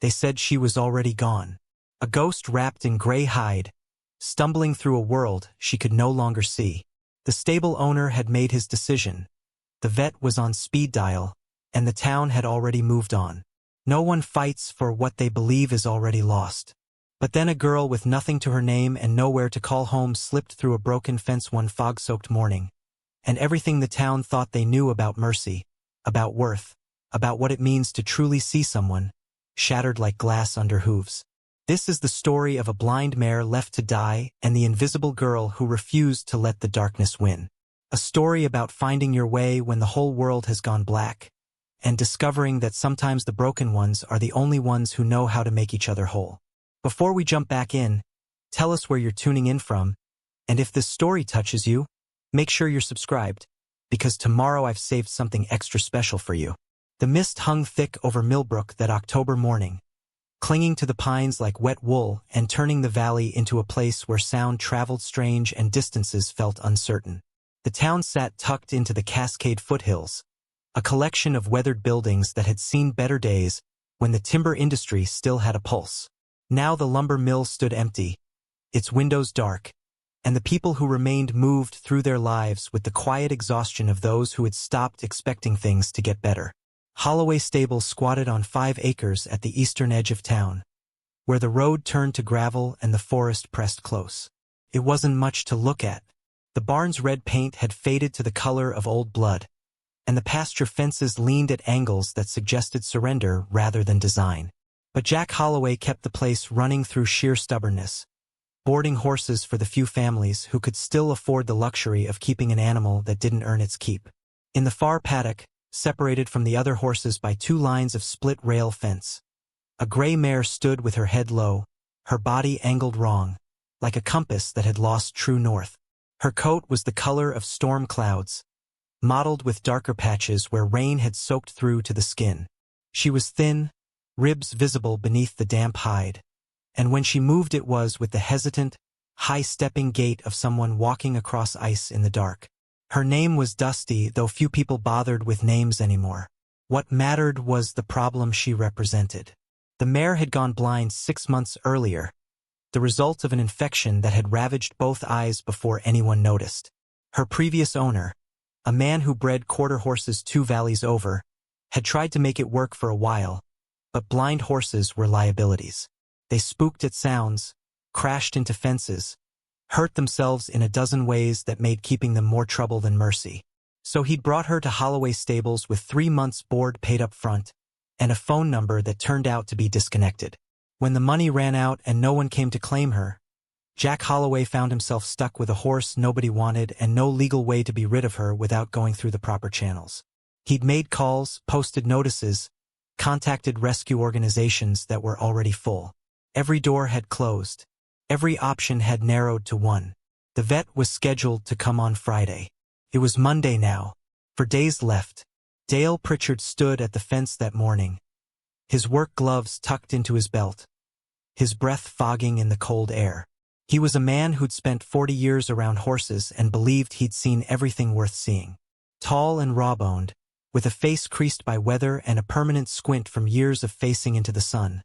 They said she was already gone. A ghost wrapped in gray hide, stumbling through a world she could no longer see. The stable owner had made his decision. The vet was on speed dial, and the town had already moved on. No one fights for what they believe is already lost. But then a girl with nothing to her name and nowhere to call home slipped through a broken fence one fog-soaked morning. And everything the town thought they knew about mercy, about worth, about what it means to truly see someone, shattered like glass under hooves. This is the story of a blind mare left to die and the invisible girl who refused to let the darkness win. A story about finding your way when the whole world has gone black, and discovering that sometimes the broken ones are the only ones who know how to make each other whole. Before we jump back in, tell us where you're tuning in from, and if this story touches you, make sure you're subscribed, because tomorrow I've saved something extra special for you. The mist hung thick over Millbrook that October morning, clinging to the pines like wet wool and turning the valley into a place where sound traveled strange and distances felt uncertain. The town sat tucked into the Cascade foothills, a collection of weathered buildings that had seen better days when the timber industry still had a pulse. Now the lumber mill stood empty, its windows dark, and the people who remained moved through their lives with the quiet exhaustion of those who had stopped expecting things to get better. Holloway Stables squatted on 5 acres at the eastern edge of town, where the road turned to gravel and the forest pressed close. It wasn't much to look at. The barn's red paint had faded to the color of old blood, and the pasture fences leaned at angles that suggested surrender rather than design. But Jack Holloway kept the place running through sheer stubbornness, boarding horses for the few families who could still afford the luxury of keeping an animal that didn't earn its keep. In the far paddock, separated from the other horses by 2 lines of split-rail fence, a gray mare stood with her head low, her body angled wrong, like a compass that had lost true north. Her coat was the color of storm clouds, mottled with darker patches where rain had soaked through to the skin. She was thin, ribs visible beneath the damp hide, and when she moved it was with the hesitant, high-stepping gait of someone walking across ice in the dark. Her name was Dusty, though few people bothered with names anymore. What mattered was the problem she represented. The mare had gone blind 6 months earlier, the result of an infection that had ravaged both eyes before anyone noticed. Her previous owner, a man who bred quarter horses 2 valleys over, had tried to make it work for a while, but blind horses were liabilities. They spooked at sounds, crashed into fences, hurt themselves in a dozen ways that made keeping them more trouble than mercy. So he'd brought her to Holloway Stables with 3 months' board paid up front, and a phone number that turned out to be disconnected. When the money ran out and no one came to claim her, Jack Holloway found himself stuck with a horse nobody wanted and no legal way to be rid of her without going through the proper channels. He'd made calls, posted notices, contacted rescue organizations that were already full. Every door had closed. Every option had narrowed to one. The vet was scheduled to come on Friday. It was Monday now. For days left, Dale Pritchard stood at the fence that morning, his work gloves tucked into his belt, his breath fogging in the cold air. He was a man who'd spent 40 years around horses and believed he'd seen everything worth seeing. Tall and raw-boned, with a face creased by weather and a permanent squint from years of facing into the sun,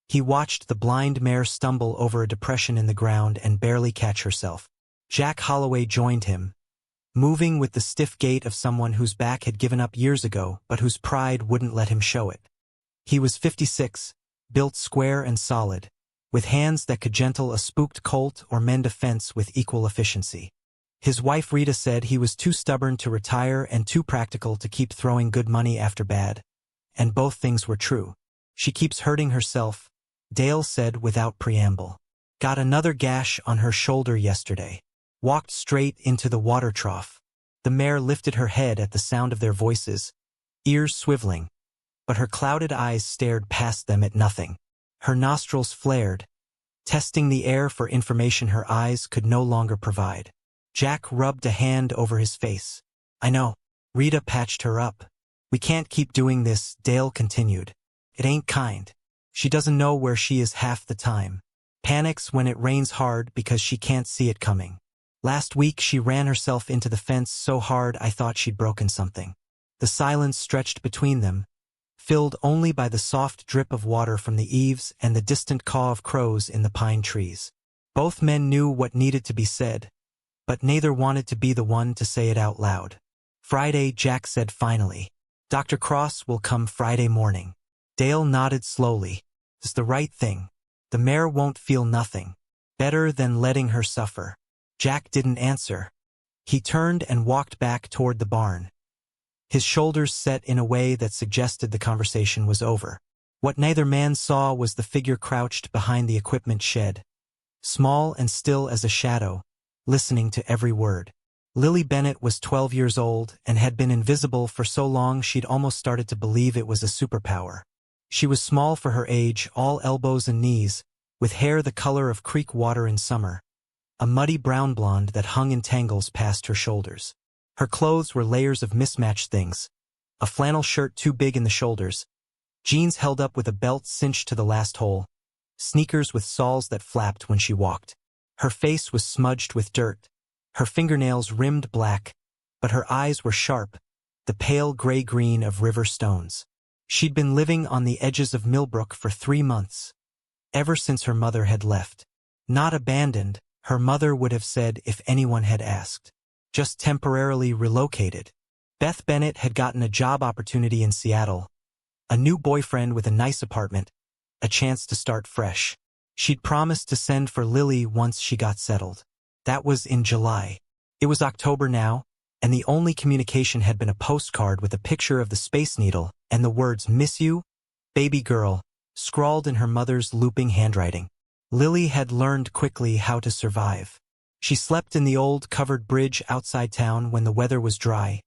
he watched the blind mare stumble over a depression in the ground and barely catch herself. Jack Holloway joined him, moving with the stiff gait of someone whose back had given up years ago but whose pride wouldn't let him show it. He was 56, built square and solid, with hands that could gentle a spooked colt or mend a fence with equal efficiency. His wife Rita said he was too stubborn to retire and too practical to keep throwing good money after bad, and both things were true. She keeps hurting herself, Dale said without preamble. Got another gash on her shoulder yesterday. Walked straight into the water trough. The mare lifted her head at the sound of their voices, ears swiveling, but her clouded eyes stared past them at nothing. Her nostrils flared, testing the air for information her eyes could no longer provide. Jack rubbed a hand over his face. I know. Rita patched her up. We can't keep doing this, Dale continued. It ain't kind. She doesn't know where she is half the time. Panics when it rains hard because she can't see it coming. Last week she ran herself into the fence so hard I thought she'd broken something. The silence stretched between them, filled only by the soft drip of water from the eaves and the distant caw of crows in the pine trees. Both men knew what needed to be said, but neither wanted to be the one to say it out loud. "Friday," Jack said finally. "Dr. Cross will come Friday morning." Dale nodded slowly. "It's the right thing. The mare won't feel nothing. Better than letting her suffer." Jack didn't answer. He turned and walked back toward the barn. His shoulders set in a way that suggested the conversation was over. What neither man saw was the figure crouched behind the equipment shed, small and still as a shadow, listening to every word. Lily Bennett was 12 years old and had been invisible for so long she'd almost started to believe it was a superpower. She was small for her age, all elbows and knees, with hair the color of creek water in summer, a muddy brown blonde that hung in tangles past her shoulders. Her clothes were layers of mismatched things, a flannel shirt too big in the shoulders, jeans held up with a belt cinched to the last hole, sneakers with soles that flapped when she walked. Her face was smudged with dirt, her fingernails rimmed black, but her eyes were sharp, the pale gray-green of river stones. She'd been living on the edges of Millbrook for 3 months, ever since her mother had left. Not abandoned, her mother would have said if anyone had asked. Just temporarily relocated. Beth Bennett had gotten a job opportunity in Seattle, a new boyfriend with a nice apartment, a chance to start fresh. She'd promised to send for Lily once she got settled. That was in July. It was October now, and the only communication had been a postcard with a picture of the Space Needle and the words "Miss you, baby girl," scrawled in her mother's looping handwriting. Lily had learned quickly how to survive. She slept in the old covered bridge outside town when the weather was dry,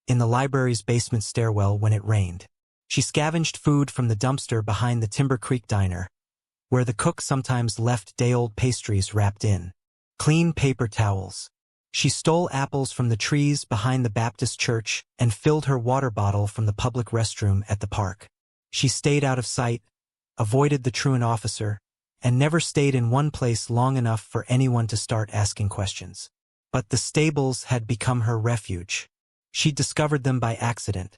in the library's basement stairwell when it rained. She scavenged food from the dumpster behind the Timber Creek diner, where the cook sometimes left day-old pastries wrapped in clean paper towels. She stole apples from the trees behind the Baptist church and filled her water bottle from the public restroom at the park. She stayed out of sight, avoided the truant officer, and never stayed in one place long enough for anyone to start asking questions. But the stables had become her refuge. She discovered them by accident,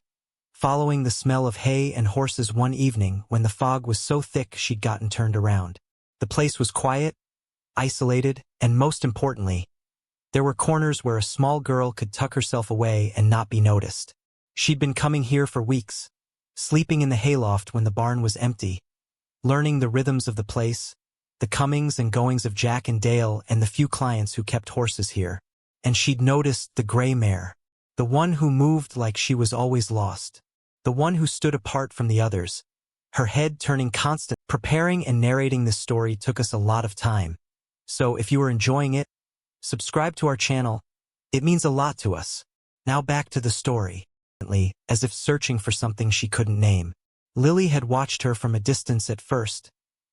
following the smell of hay and horses one evening when the fog was so thick she'd gotten turned around. The place was quiet, isolated, and most importantly, there were corners where a small girl could tuck herself away and not be noticed. She'd been coming here for weeks, sleeping in the hayloft when the barn was empty, learning the rhythms of the place, the comings and goings of Jack and Dale and the few clients who kept horses here. And she'd noticed the gray mare, the one who moved like she was always lost, the one who stood apart from the others, her head turning constant. Preparing and narrating this story took us a lot of time, so if you are enjoying it, subscribe to our channel. It means a lot to us. Now back to the story. As if searching for something she couldn't name, Lily had watched her from a distance at first,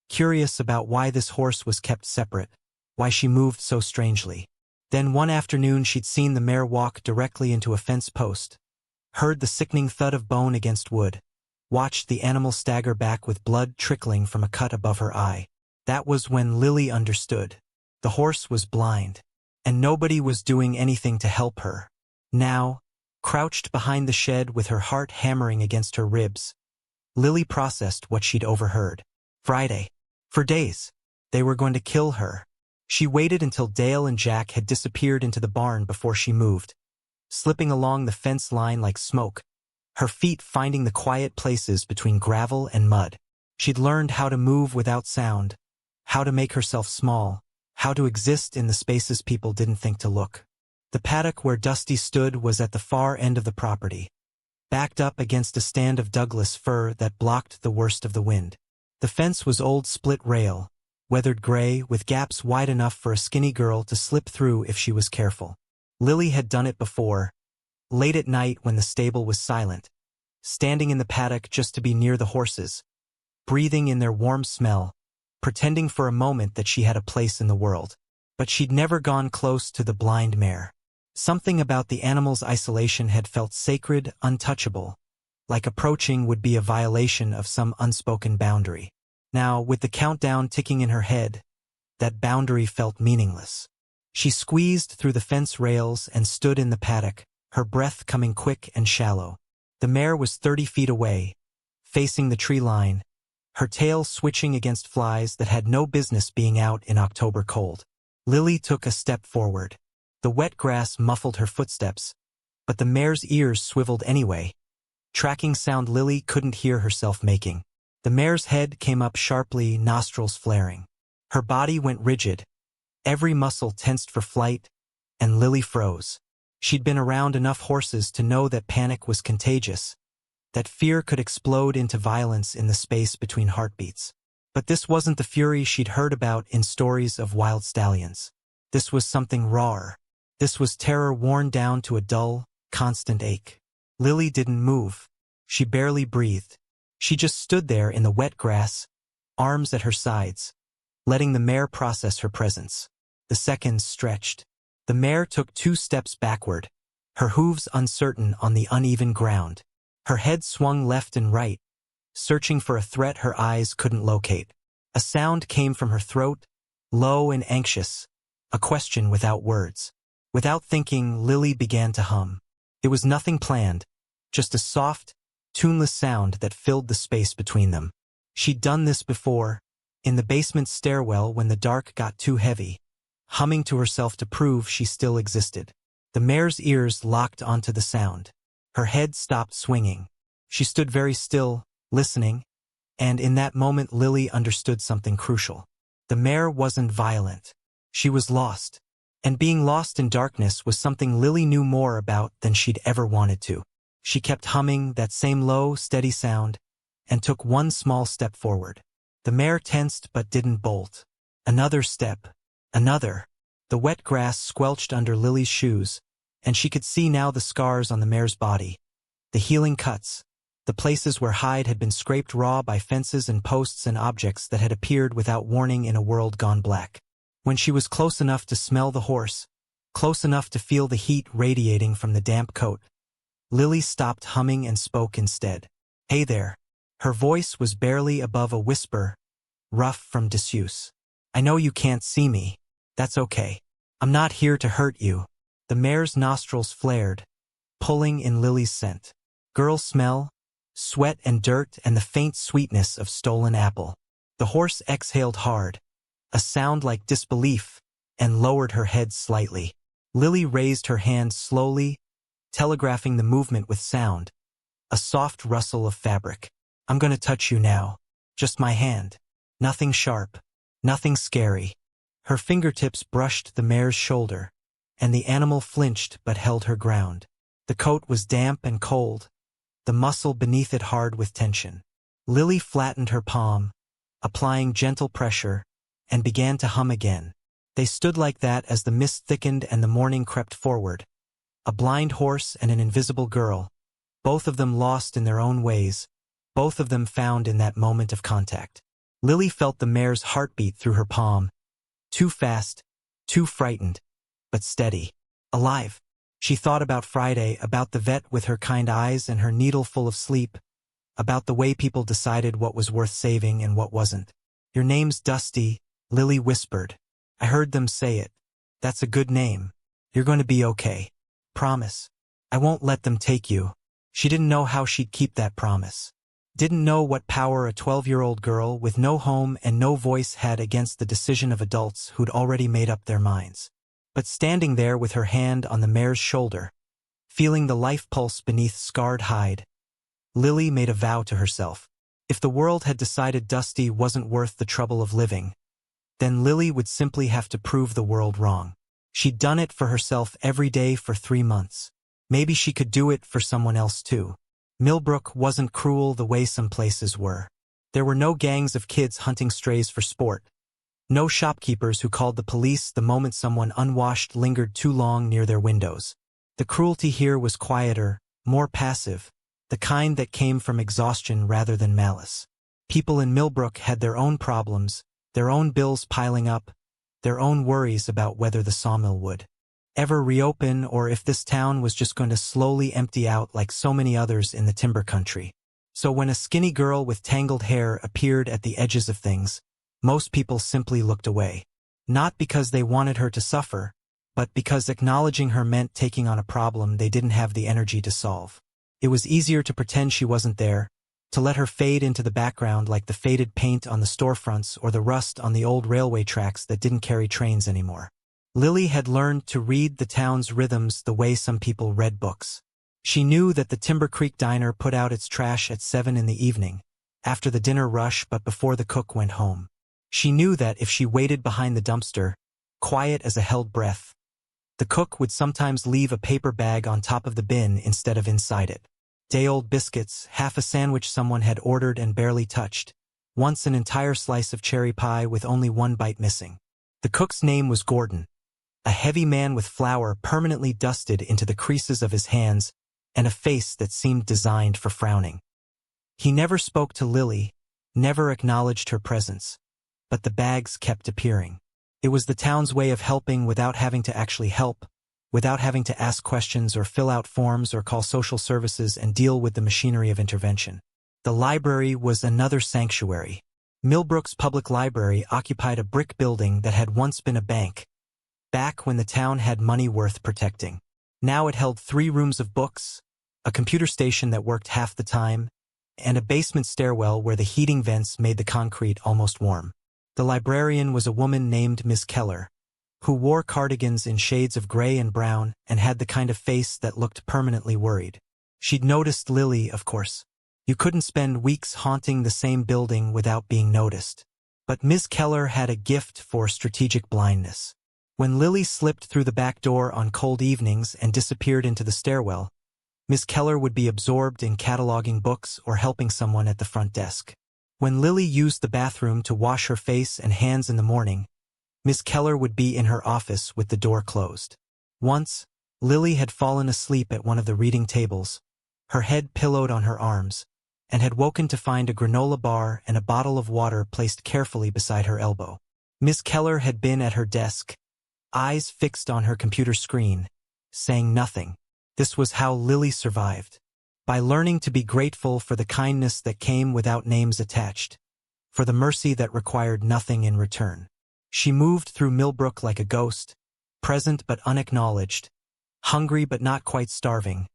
curious about why this horse was kept separate, why she moved so strangely. Then one afternoon she'd seen the mare walk directly into a fence post, heard the sickening thud of bone against wood, watched the animal stagger back with blood trickling from a cut above her eye. That was when Lily understood. The horse was blind, and nobody was doing anything to help her. Now, crouched behind the shed with her heart hammering against her ribs, Lily processed what she'd overheard. Friday. For days, they were going to kill her. She waited until Dale and Jack had disappeared into the barn before she moved, slipping along the fence line like smoke, her feet finding the quiet places between gravel and mud. She'd learned how to move without sound, how to make herself small, how to exist in the spaces people didn't think to look. The paddock where Dusty stood was at the far end of the property, backed up against a stand of Douglas fir that blocked the worst of the wind. The fence was old split rail, weathered gray, with gaps wide enough for a skinny girl to slip through if she was careful. Lily had done it before, late at night when the stable was silent, standing in the paddock just to be near the horses, breathing in their warm smell, pretending for a moment that she had a place in the world. But she'd never gone close to the blind mare. Something about the animal's isolation had felt sacred, untouchable, like approaching would be a violation of some unspoken boundary. Now, with the countdown ticking in her head, that boundary felt meaningless. She squeezed through the fence rails and stood in the paddock, her breath coming quick and shallow. The mare was 30 feet away, facing the tree line, her tail switching against flies that had no business being out in October cold. Lily took a step forward. The wet grass muffled her footsteps, but the mare's ears swiveled anyway, tracking sound Lily couldn't hear herself making. The mare's head came up sharply, nostrils flaring. Her body went rigid, every muscle tensed for flight, and Lily froze. She'd been around enough horses to know that panic was contagious, that fear could explode into violence in the space between heartbeats. But this wasn't the fury she'd heard about in stories of wild stallions. This was something rawer. This was terror worn down to a dull, constant ache. Lily didn't move. She barely breathed. She just stood there in the wet grass, arms at her sides, letting the mare process her presence. The seconds stretched. The mare took 2 steps backward, her hooves uncertain on the uneven ground. Her head swung left and right, searching for a threat her eyes couldn't locate. A sound came from her throat, low and anxious, a question without words. Without thinking, Lily began to hum. It was nothing planned, just a soft, tuneless sound that filled the space between them. She'd done this before, in the basement stairwell when the dark got too heavy, humming to herself to prove she still existed. The mare's ears locked onto the sound. Her head stopped swinging. She stood very still, listening, and in that moment Lily understood something crucial. The mare wasn't violent. She was lost. And being lost in darkness was something Lily knew more about than she'd ever wanted to. She kept humming that same low, steady sound, and took one small step forward. The mare tensed but didn't bolt. Another step. Another. The wet grass squelched under Lily's shoes, and she could see now the scars on the mare's body, the healing cuts, the places where hide had been scraped raw by fences and posts and objects that had appeared without warning in a world gone black. When she was close enough to smell the horse, close enough to feel the heat radiating from the damp coat, Lily stopped humming and spoke instead. "Hey there." Her voice was barely above a whisper, rough from disuse. "I know you can't see me. That's okay. I'm not here to hurt you." The mare's nostrils flared, pulling in Lily's scent. Girl smell, sweat and dirt and the faint sweetness of stolen apple. The horse exhaled hard, a sound like disbelief, and lowered her head slightly. Lily raised her hand slowly, telegraphing the movement with sound, a soft rustle of fabric. "I'm gonna touch you now. Just my hand. Nothing sharp. Nothing scary." Her fingertips brushed the mare's shoulder, and the animal flinched but held her ground. The coat was damp and cold, the muscle beneath it hard with tension. Lily flattened her palm, applying gentle pressure, and began to hum again. They stood like that as the mist thickened and the morning crept forward. A blind horse and an invisible girl, both of them lost in their own ways, both of them found in that moment of contact. Lily felt the mare's heartbeat through her palm, too fast, too frightened, but steady, alive. She thought about Friday, about the vet with her kind eyes and her needle full of sleep, about the way people decided what was worth saving and what wasn't. "Your name's Dusty," Lily whispered. "I heard them say it. That's a good name. You're going to be okay. Promise. I won't let them take you." She didn't know how she'd keep that promise. Didn't know what power a 12-year-old girl with no home and no voice had against the decision of adults who'd already made up their minds. But standing there with her hand on the mare's shoulder, feeling the life pulse beneath scarred hide, Lily made a vow to herself. If the world had decided Dusty wasn't worth the trouble of living, then Lily would simply have to prove the world wrong. She'd done it for herself every day for 3 months. Maybe she could do it for someone else too. Millbrook wasn't cruel the way some places were. There were no gangs of kids hunting strays for sport. No shopkeepers who called the police the moment someone unwashed lingered too long near their windows. The cruelty here was quieter, more passive, the kind that came from exhaustion rather than malice. People in Millbrook had their own problems, their own bills piling up, their own worries about whether the sawmill would ever reopen or if this town was just going to slowly empty out like so many others in the timber country. So when a skinny girl with tangled hair appeared at the edges of things, most people simply looked away. Not because they wanted her to suffer, but because acknowledging her meant taking on a problem they didn't have the energy to solve. It was easier to pretend she wasn't there, to let her fade into the background like the faded paint on the storefronts or the rust on the old railway tracks that didn't carry trains anymore. Lily had learned to read the town's rhythms the way some people read books. She knew that the Timber Creek diner put out its trash at 7 in the evening, after the dinner rush but before the cook went home. She knew that if she waited behind the dumpster, quiet as a held breath, the cook would sometimes leave a paper bag on top of the bin instead of inside it. Day-old biscuits, half a sandwich someone had ordered and barely touched, once an entire slice of cherry pie with only one bite missing. The cook's name was Gordon, a heavy man with flour permanently dusted into the creases of his hands and a face that seemed designed for frowning. He never spoke to Lily, never acknowledged her presence, but the bags kept appearing. It was the town's way of helping without having to actually help, without having to ask questions or fill out forms or call social services and deal with the machinery of intervention. The library was another sanctuary. Millbrook's public library occupied a brick building that had once been a bank, back when the town had money worth protecting. Now it held 3 rooms of books, a computer station that worked half the time, and a basement stairwell where the heating vents made the concrete almost warm. The librarian was a woman named Miss Keller, who wore cardigans in shades of gray and brown and had the kind of face that looked permanently worried. She'd noticed Lily, of course. You couldn't spend weeks haunting the same building without being noticed. But Miss Keller had a gift for strategic blindness. When Lily slipped through the back door on cold evenings and disappeared into the stairwell, Miss Keller would be absorbed in cataloging books or helping someone at the front desk. When Lily used the bathroom to wash her face and hands in the morning, Miss Keller would be in her office with the door closed. Once, Lily had fallen asleep at one of the reading tables, her head pillowed on her arms, and had woken to find a granola bar and a bottle of water placed carefully beside her elbow. Miss Keller had been at her desk, eyes fixed on her computer screen, saying nothing. This was how Lily survived, by learning to be grateful for the kindness that came without names attached, for the mercy that required nothing in return. She moved through Millbrook like a ghost, present but unacknowledged, hungry but not quite starving,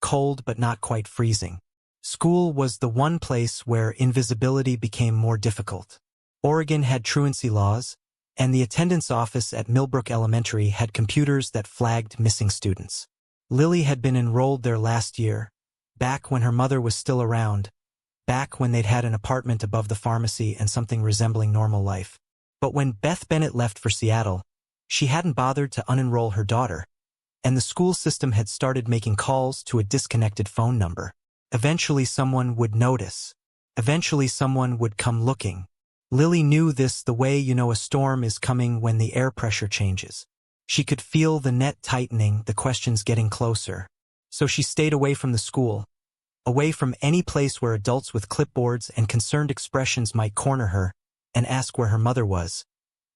cold but not quite freezing. School was the one place where invisibility became more difficult. Oregon had truancy laws, and the attendance office at Millbrook Elementary had computers that flagged missing students. Lily had been enrolled there last year, back when her mother was still around, back when they'd had an apartment above the pharmacy and something resembling normal life. But when Beth Bennett left for Seattle, she hadn't bothered to unenroll her daughter, and the school system had started making calls to a disconnected phone number. Eventually someone would notice. Eventually someone would come looking. Lily knew this the way you know a storm is coming when the air pressure changes. She could feel the net tightening, the questions getting closer. So she stayed away from the school, away from any place where adults with clipboards and concerned expressions might corner her and ask where her mother was,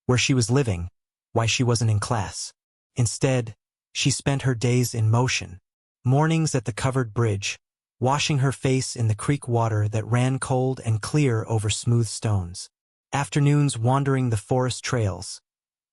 where she was living, why she wasn't in class. Instead, she spent her days in motion. Mornings at the covered bridge, washing her face in the creek water that ran cold and clear over smooth stones. Afternoons wandering the forest trails,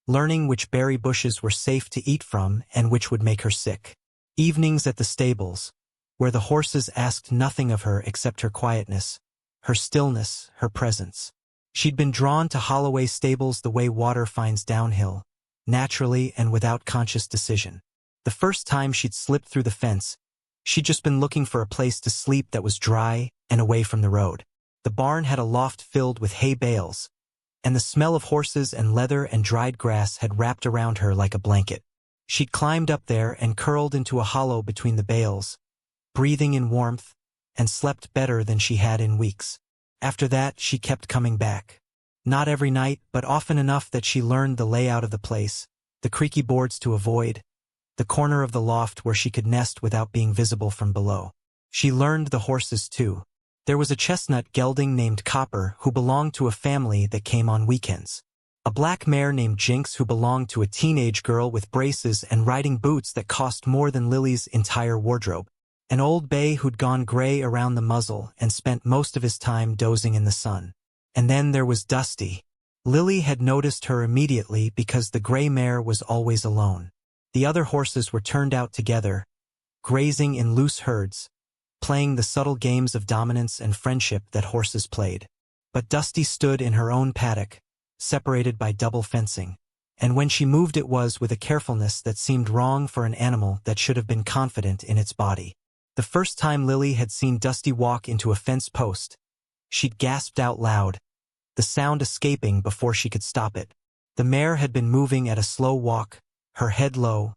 learning which berry bushes were safe to eat from and which would make her sick. Evenings at the stables, where the horses asked nothing of her except her quietness, her stillness, her presence. She'd been drawn to Holloway Stables the way water finds downhill, naturally and without conscious decision. The first time she'd slipped through the fence, she'd just been looking for a place to sleep that was dry and away from the road. The barn had a loft filled with hay bales, and the smell of horses and leather and dried grass had wrapped around her like a blanket. She'd climbed up there and curled into a hollow between the bales, breathing in warmth, and slept better than she had in weeks. After that, she kept coming back. Not every night, but often enough that she learned the layout of the place, the creaky boards to avoid, the corner of the loft where she could nest without being visible from below. She learned the horses too. There was a chestnut gelding named Copper who belonged to a family that came on weekends. A black mare named Jinx who belonged to a teenage girl with braces and riding boots that cost more than Lily's entire wardrobe. An old bay who'd gone gray around the muzzle and spent most of his time dozing in the sun. And then there was Dusty. Lily had noticed her immediately because the gray mare was always alone. The other horses were turned out together, grazing in loose herds, playing the subtle games of dominance and friendship that horses played. But Dusty stood in her own paddock, separated by double fencing. And when she moved it was with a carefulness that seemed wrong for an animal that should have been confident in its body. The first time Lily had seen Dusty walk into a fence post, she'd gasped out loud, the sound escaping before she could stop it. The mare had been moving at a slow walk, her head low,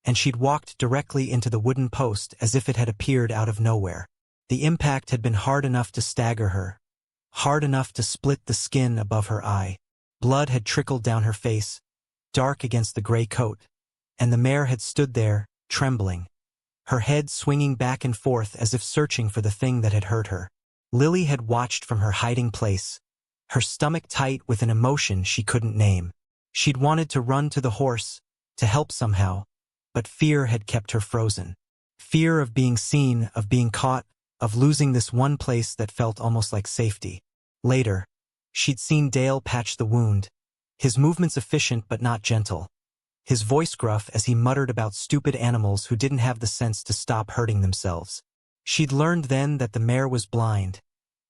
and she'd walked directly into the wooden post as if it had appeared out of nowhere. The impact had been hard enough to stagger her, hard enough to split the skin above her eye. Blood had trickled down her face, dark against the gray coat, and the mare had stood there, trembling, her head swinging back and forth as if searching for the thing that had hurt her. Lily had watched from her hiding place, her stomach tight with an emotion she couldn't name. She'd wanted to run to the horse, to help somehow, but fear had kept her frozen. Fear of being seen, of being caught, of losing this one place that felt almost like safety. Later, she'd seen Dale patch the wound, his movements efficient but not gentle, his voice gruff as he muttered about stupid animals who didn't have the sense to stop hurting themselves. She'd learned then that the mare was blind,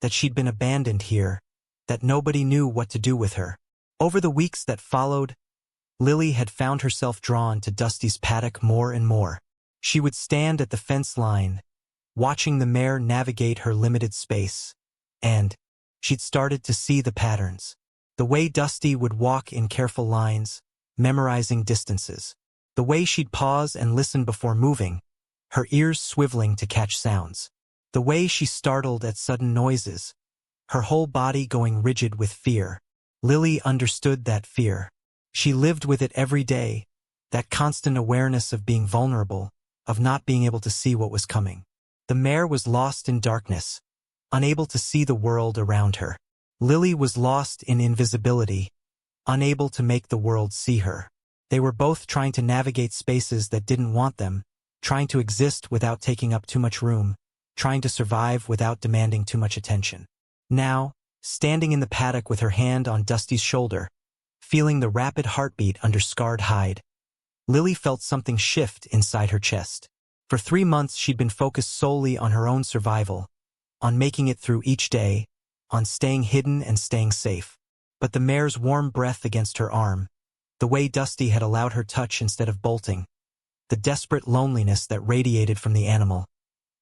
that she'd been abandoned here, that nobody knew what to do with her. Over the weeks that followed, Lily had found herself drawn to Dusty's paddock more and more. She would stand at the fence line, watching the mare navigate her limited space, and she'd started to see the patterns. The way Dusty would walk in careful lines, memorizing distances. The way she'd pause and listen before moving, her ears swiveling to catch sounds. The way she startled at sudden noises, her whole body going rigid with fear. Lily understood that fear. She lived with it every day, that constant awareness of being vulnerable, of not being able to see what was coming. The mare was lost in darkness, unable to see the world around her. Lily was lost in invisibility, unable to make the world see her. They were both trying to navigate spaces that didn't want them, trying to exist without taking up too much room, trying to survive without demanding too much attention. Now, standing in the paddock with her hand on Dusty's shoulder, feeling the rapid heartbeat under scarred hide, Lily felt something shift inside her chest. For 3 months she'd been focused solely on her own survival, on making it through each day, on staying hidden and staying safe. But the mare's warm breath against her arm, the way Dusty had allowed her touch instead of bolting, the desperate loneliness that radiated from the animal,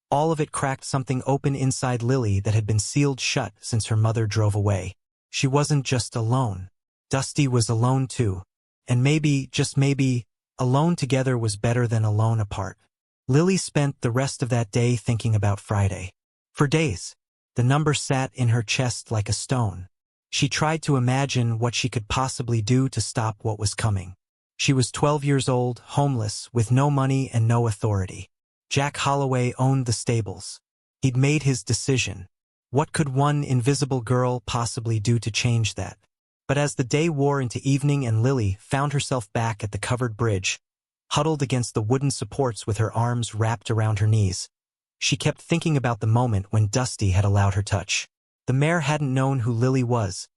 all of it cracked something open inside Lily that had been sealed shut since her mother drove away. She wasn't just alone. Dusty was alone too. And maybe, just maybe, alone together was better than alone apart. Lily spent the rest of that day thinking about Friday. For days, the number sat in her chest like a stone. She tried to imagine what she could possibly do to stop what was coming. She was 12 years old, homeless, with no money and no authority. Jack Holloway owned the stables. He'd made his decision. What could one invisible girl possibly do to change that? But as the day wore into evening and Lily found herself back at the covered bridge, huddled against the wooden supports with her arms wrapped around her knees, she kept thinking about the moment when Dusty had allowed her touch. The mare hadn't known who Lily was,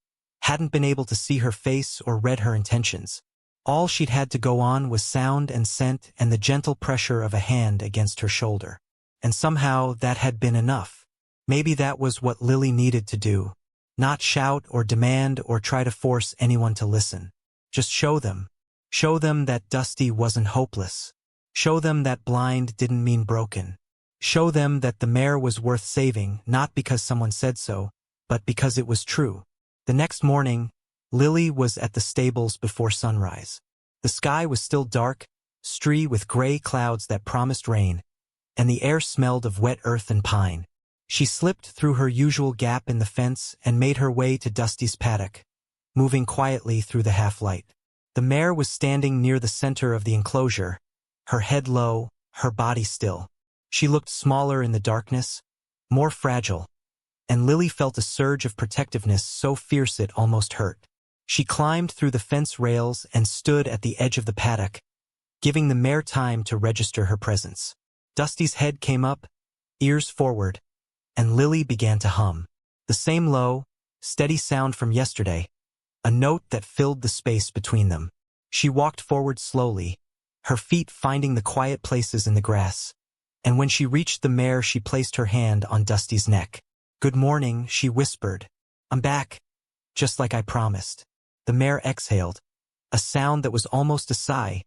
hadn't been able to see her face or read her intentions. All she'd had to go on was sound and scent and the gentle pressure of a hand against her shoulder. And somehow that had been enough. Maybe that was what Lily needed to do. Not shout or demand or try to force anyone to listen. Just show them. Show them that Dusty wasn't hopeless. Show them that blind didn't mean broken. Show them that the mare was worth saving, not because someone said so, but because it was true. The next morning, Lily was at the stables before sunrise. The sky was still dark, streaked with gray clouds that promised rain, and the air smelled of wet earth and pine. She slipped through her usual gap in the fence and made her way to Dusty's paddock, moving quietly through the half-light. The mare was standing near the center of the enclosure, her head low, her body still. She looked smaller in the darkness, more fragile, and Lily felt a surge of protectiveness so fierce it almost hurt. She climbed through the fence rails and stood at the edge of the paddock, giving the mare time to register her presence. Dusty's head came up, ears forward, and Lily began to hum. The same low, steady sound from yesterday, a note that filled the space between them. She walked forward slowly, her feet finding the quiet places in the grass, and when she reached the mare she placed her hand on Dusty's neck. "Good morning," she whispered. "I'm back, just like I promised." The mare exhaled, a sound that was almost a sigh,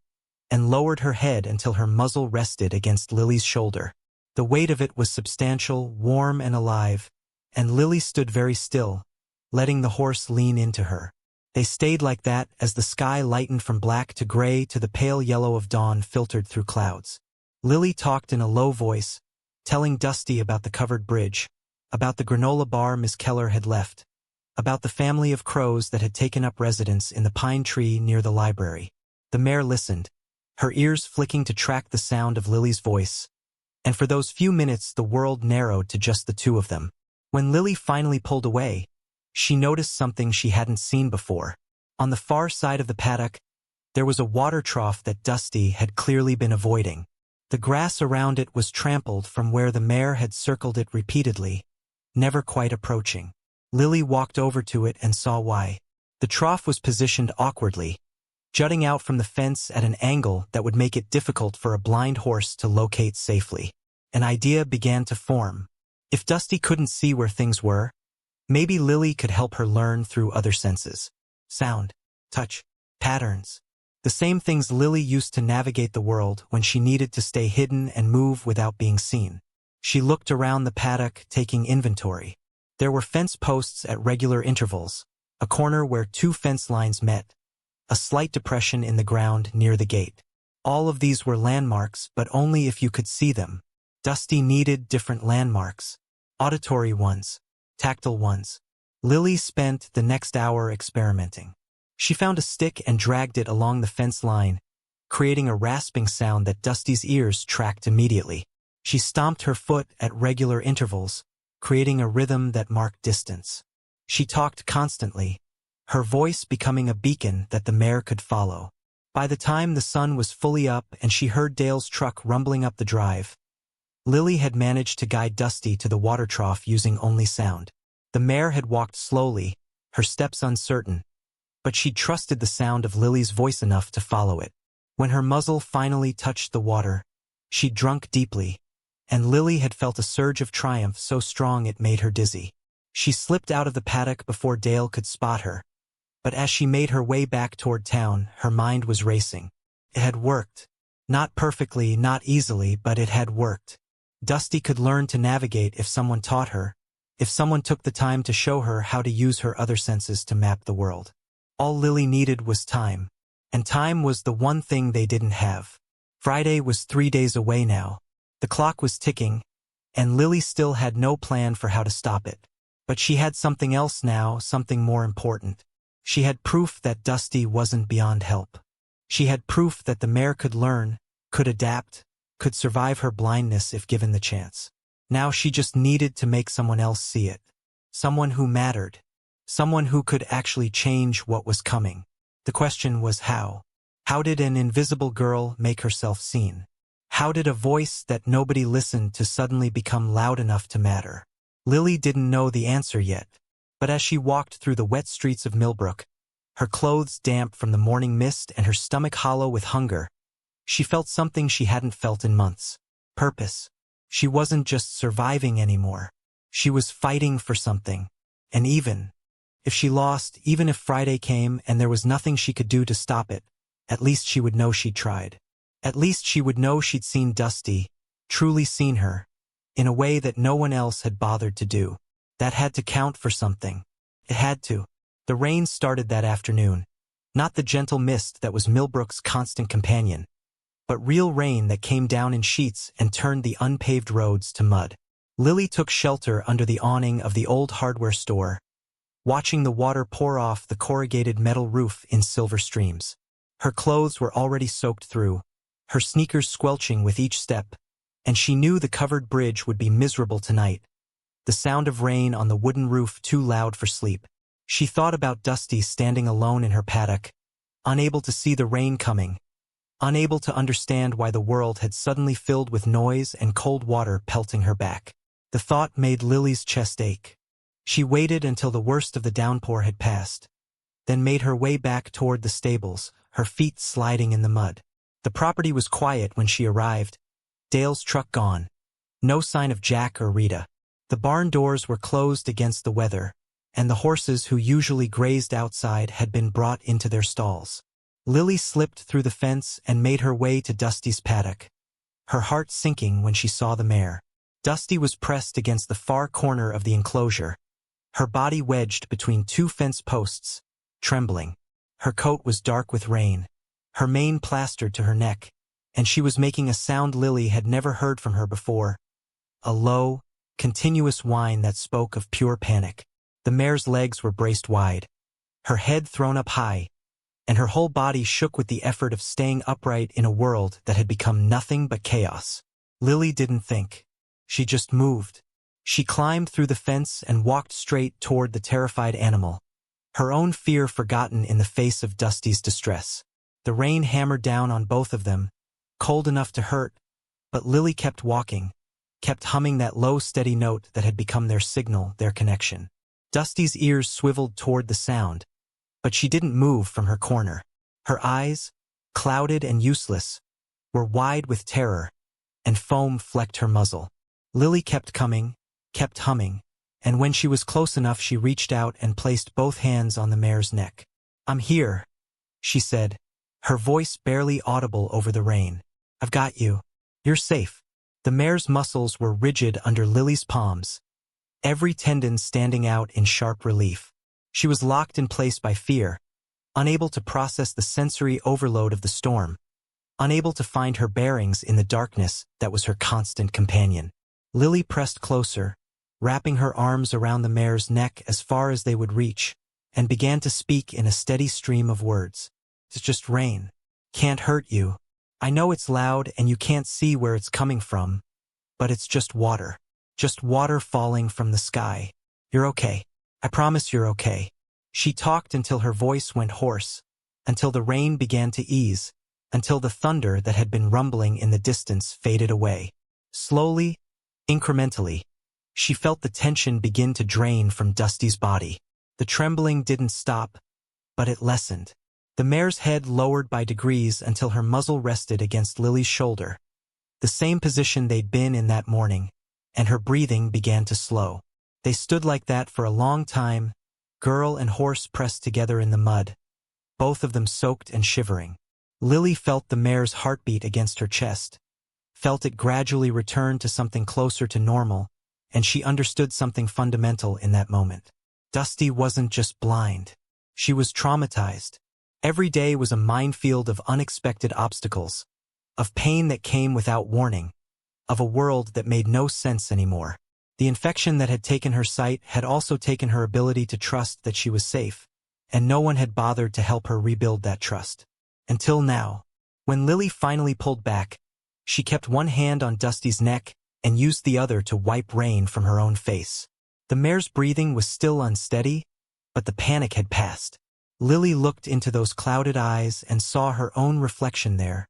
and lowered her head until her muzzle rested against Lily's shoulder. The weight of it was substantial, warm and alive, and Lily stood very still, letting the horse lean into her. They stayed like that as the sky lightened from black to gray to the pale yellow of dawn filtered through clouds. Lily talked in a low voice, telling Dusty about the covered bridge, about the granola bar Miss Keller had left, about the family of crows that had taken up residence in the pine tree near the library. The mare listened, her ears flicking to track the sound of Lily's voice, and for those few minutes the world narrowed to just the two of them. When Lily finally pulled away, she noticed something she hadn't seen before. On the far side of the paddock, there was a water trough that Dusty had clearly been avoiding. The grass around it was trampled from where the mare had circled it repeatedly, never quite approaching. Lily walked over to it and saw why. The trough was positioned awkwardly, jutting out from the fence at an angle that would make it difficult for a blind horse to locate safely. An idea began to form. If Dusty couldn't see where things were, maybe Lily could help her learn through other senses. Sound, touch, patterns. The same things Lily used to navigate the world when she needed to stay hidden and move without being seen. She looked around the paddock, taking inventory. There were fence posts at regular intervals, a corner where two fence lines met, a slight depression in the ground near the gate. All of these were landmarks, but only if you could see them. Dusty needed different landmarks. Auditory ones, tactile ones. Lily spent the next hour experimenting. She found a stick and dragged it along the fence line, creating a rasping sound that Dusty's ears tracked immediately. She stomped her foot at regular intervals, creating a rhythm that marked distance. She talked constantly, her voice becoming a beacon that the mare could follow. By the time the sun was fully up and she heard Dale's truck rumbling up the drive, Lily had managed to guide Dusty to the water trough using only sound. The mare had walked slowly, her steps uncertain, but she'd trusted the sound of Lily's voice enough to follow it. When her muzzle finally touched the water, she'd drunk deeply, and Lily had felt a surge of triumph so strong it made her dizzy. She slipped out of the paddock before Dale could spot her, but as she made her way back toward town, her mind was racing. It had worked. Not perfectly, not easily, but it had worked. Dusty could learn to navigate if someone taught her, if someone took the time to show her how to use her other senses to map the world. All Lily needed was time, and time was the one thing they didn't have. Friday was 3 days away now. The clock was ticking, and Lily still had no plan for how to stop it. But she had something else now, something more important. She had proof that Dusty wasn't beyond help. She had proof that the mare could learn, could adapt, could survive her blindness if given the chance. Now she just needed to make someone else see it. Someone who mattered. Someone who could actually change what was coming. The question was how. How did an invisible girl make herself seen? How did a voice that nobody listened to suddenly become loud enough to matter? Lily didn't know the answer yet, but as she walked through the wet streets of Millbrook, her clothes damp from the morning mist and her stomach hollow with hunger, she felt something she hadn't felt in months. Purpose. She wasn't just surviving anymore. She was fighting for something. And even if she lost, even if Friday came and there was nothing she could do to stop it, at least she would know she'd tried. At least she would know she'd seen Dusty, truly seen her, in a way that no one else had bothered to do. That had to count for something. It had to. The rain started that afternoon. Not the gentle mist that was Millbrook's constant companion, but real rain that came down in sheets and turned the unpaved roads to mud. Lily took shelter under the awning of the old hardware store, watching the water pour off the corrugated metal roof in silver streams. Her clothes were already soaked through, her sneakers squelching with each step, and she knew the covered bridge would be miserable tonight. The sound of rain on the wooden roof too loud for sleep. She thought about Dusty standing alone in her paddock, unable to see the rain coming, unable to understand why the world had suddenly filled with noise and cold water pelting her back. The thought made Lily's chest ache. She waited until the worst of the downpour had passed, then made her way back toward the stables, her feet sliding in the mud. The property was quiet when she arrived, Dale's truck gone. No sign of Jack or Rita. The barn doors were closed against the weather, and the horses who usually grazed outside had been brought into their stalls. Lily slipped through the fence and made her way to Dusty's paddock, her heart sinking when she saw the mare. Dusty was pressed against the far corner of the enclosure, her body wedged between two fence posts, trembling. Her coat was dark with rain, her mane plastered to her neck, and she was making a sound Lily had never heard from her before, a low, continuous whine that spoke of pure panic. The mare's legs were braced wide, her head thrown up high, and her whole body shook with the effort of staying upright in a world that had become nothing but chaos. Lily didn't think. She just moved. She climbed through the fence and walked straight toward the terrified animal, her own fear forgotten in the face of Dusty's distress. The rain hammered down on both of them, cold enough to hurt, but Lily kept walking, kept humming that low, steady note that had become their signal, their connection. Dusty's ears swiveled toward the sound, but she didn't move from her corner. Her eyes, clouded and useless, were wide with terror, and foam flecked her muzzle. Lily kept coming, kept humming, and when she was close enough she reached out and placed both hands on the mare's neck. "I'm here," she said, her voice barely audible over the rain. "I've got you. You're safe." The mare's muscles were rigid under Lily's palms, every tendon standing out in sharp relief. She was locked in place by fear, unable to process the sensory overload of the storm, unable to find her bearings in the darkness that was her constant companion. Lily pressed closer, wrapping her arms around the mare's neck as far as they would reach, and began to speak in a steady stream of words. "It's just rain. Can't hurt you. I know it's loud and you can't see where it's coming from, but it's just water. Just water falling from the sky. You're okay. I promise you're okay." She talked until her voice went hoarse, until the rain began to ease, until the thunder that had been rumbling in the distance faded away. Slowly, incrementally, she felt the tension begin to drain from Dusty's body. The trembling didn't stop, but it lessened. The mare's head lowered by degrees until her muzzle rested against Lily's shoulder, the same position they'd been in that morning, and her breathing began to slow. They stood like that for a long time, girl and horse pressed together in the mud, both of them soaked and shivering. Lily felt the mare's heartbeat against her chest, felt it gradually return to something closer to normal, and she understood something fundamental in that moment. Dusty wasn't just blind. She was traumatized. Every day was a minefield of unexpected obstacles, of pain that came without warning, of a world that made no sense anymore. The infection that had taken her sight had also taken her ability to trust that she was safe, and no one had bothered to help her rebuild that trust. Until now. When Lily finally pulled back, she kept one hand on Dusty's neck and used the other to wipe rain from her own face. The mare's breathing was still unsteady, but the panic had passed. Lily looked into those clouded eyes and saw her own reflection there,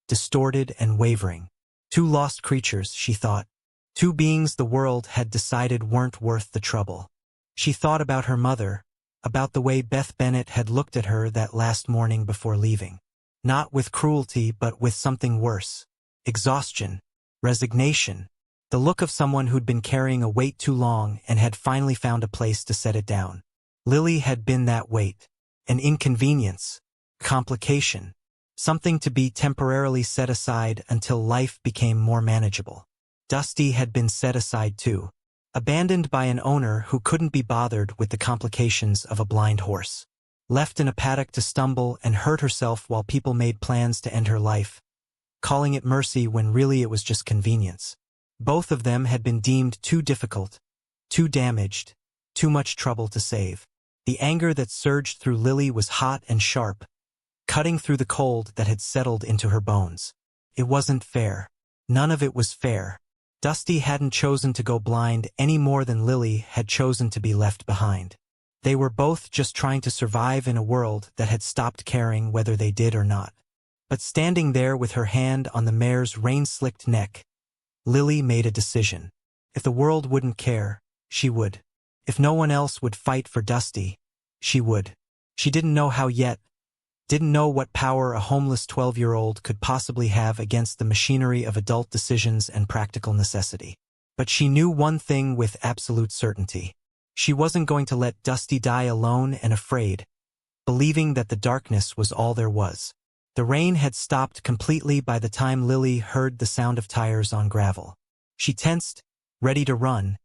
distorted and wavering. Two lost creatures, she thought. Two beings the world had decided weren't worth the trouble. She thought about her mother, about the way Beth Bennett had looked at her that last morning before leaving. Not with cruelty, but with something worse. Exhaustion, resignation, the look of someone who'd been carrying a weight too long and had finally found a place to set it down. Lily had been that weight, an inconvenience, complication, something to be temporarily set aside until life became more manageable. Dusty had been set aside too, abandoned by an owner who couldn't be bothered with the complications of a blind horse. Left in a paddock to stumble and hurt herself while people made plans to end her life, calling it mercy when really it was just convenience. Both of them had been deemed too difficult, too damaged, too much trouble to save. The anger that surged through Lily was hot and sharp, cutting through the cold that had settled into her bones. It wasn't fair. None of it was fair. Dusty hadn't chosen to go blind any more than Lily had chosen to be left behind. They were both just trying to survive in a world that had stopped caring whether they did or not. But standing there with her hand on the mare's rain-slicked neck, Lily made a decision. If the world wouldn't care, she would. If no one else would fight for Dusty, she would. She didn't know how yet, didn't know what power a homeless 12-year-old could possibly have against the machinery of adult decisions and practical necessity. But she knew one thing with absolute certainty. She wasn't going to let Dusty die alone and afraid, believing that the darkness was all there was. The rain had stopped completely by the time Lily heard the sound of tires on gravel. She tensed, ready to run,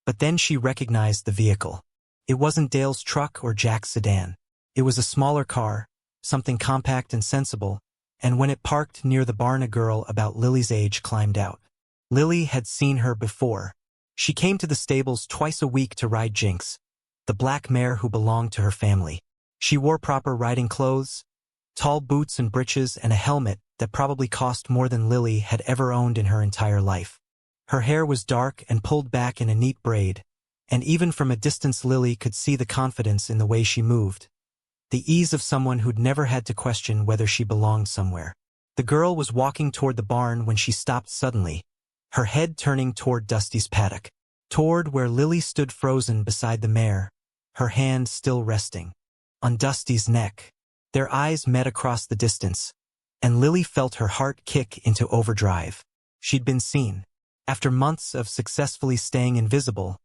but then she recognized the vehicle. It wasn't Dale's truck or Jack's sedan. It was a smaller car, something compact and sensible, and when it parked near the barn, a girl about Lily's age climbed out. Lily had seen her before. She came to the stables twice a week to ride Jinx, the black mare who belonged to her family. She wore proper riding clothes, tall boots and breeches, and a helmet that probably cost more than Lily had ever owned in her entire life. Her hair was dark and pulled back in a neat braid, and even from a distance Lily could see the confidence in the way she moved, the ease of someone who'd never had to question whether she belonged somewhere. The girl was walking toward the barn when she stopped suddenly, her head turning toward Dusty's paddock, toward where Lily stood frozen beside the mare, her hand still resting on Dusty's neck. Their eyes met across the distance, and Lily felt her heart kick into overdrive. She'd been seen. After months of successfully staying invisible,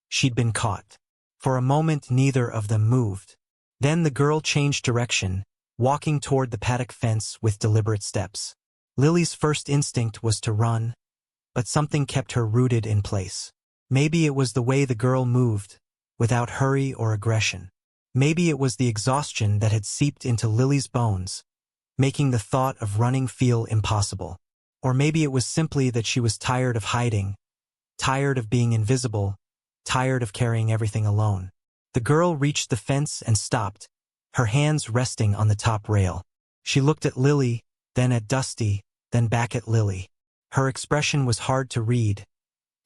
she'd been caught. For a moment neither of them moved. Then the girl changed direction, walking toward the paddock fence with deliberate steps. Lily's first instinct was to run, but something kept her rooted in place. Maybe it was the way the girl moved, without hurry or aggression. Maybe it was the exhaustion that had seeped into Lily's bones, making the thought of running feel impossible. Or maybe it was simply that she was tired of hiding, tired of being invisible, tired of carrying everything alone. The girl reached the fence and stopped, her hands resting on the top rail. She looked at Lily, then at Dusty, then back at Lily. Her expression was hard to read,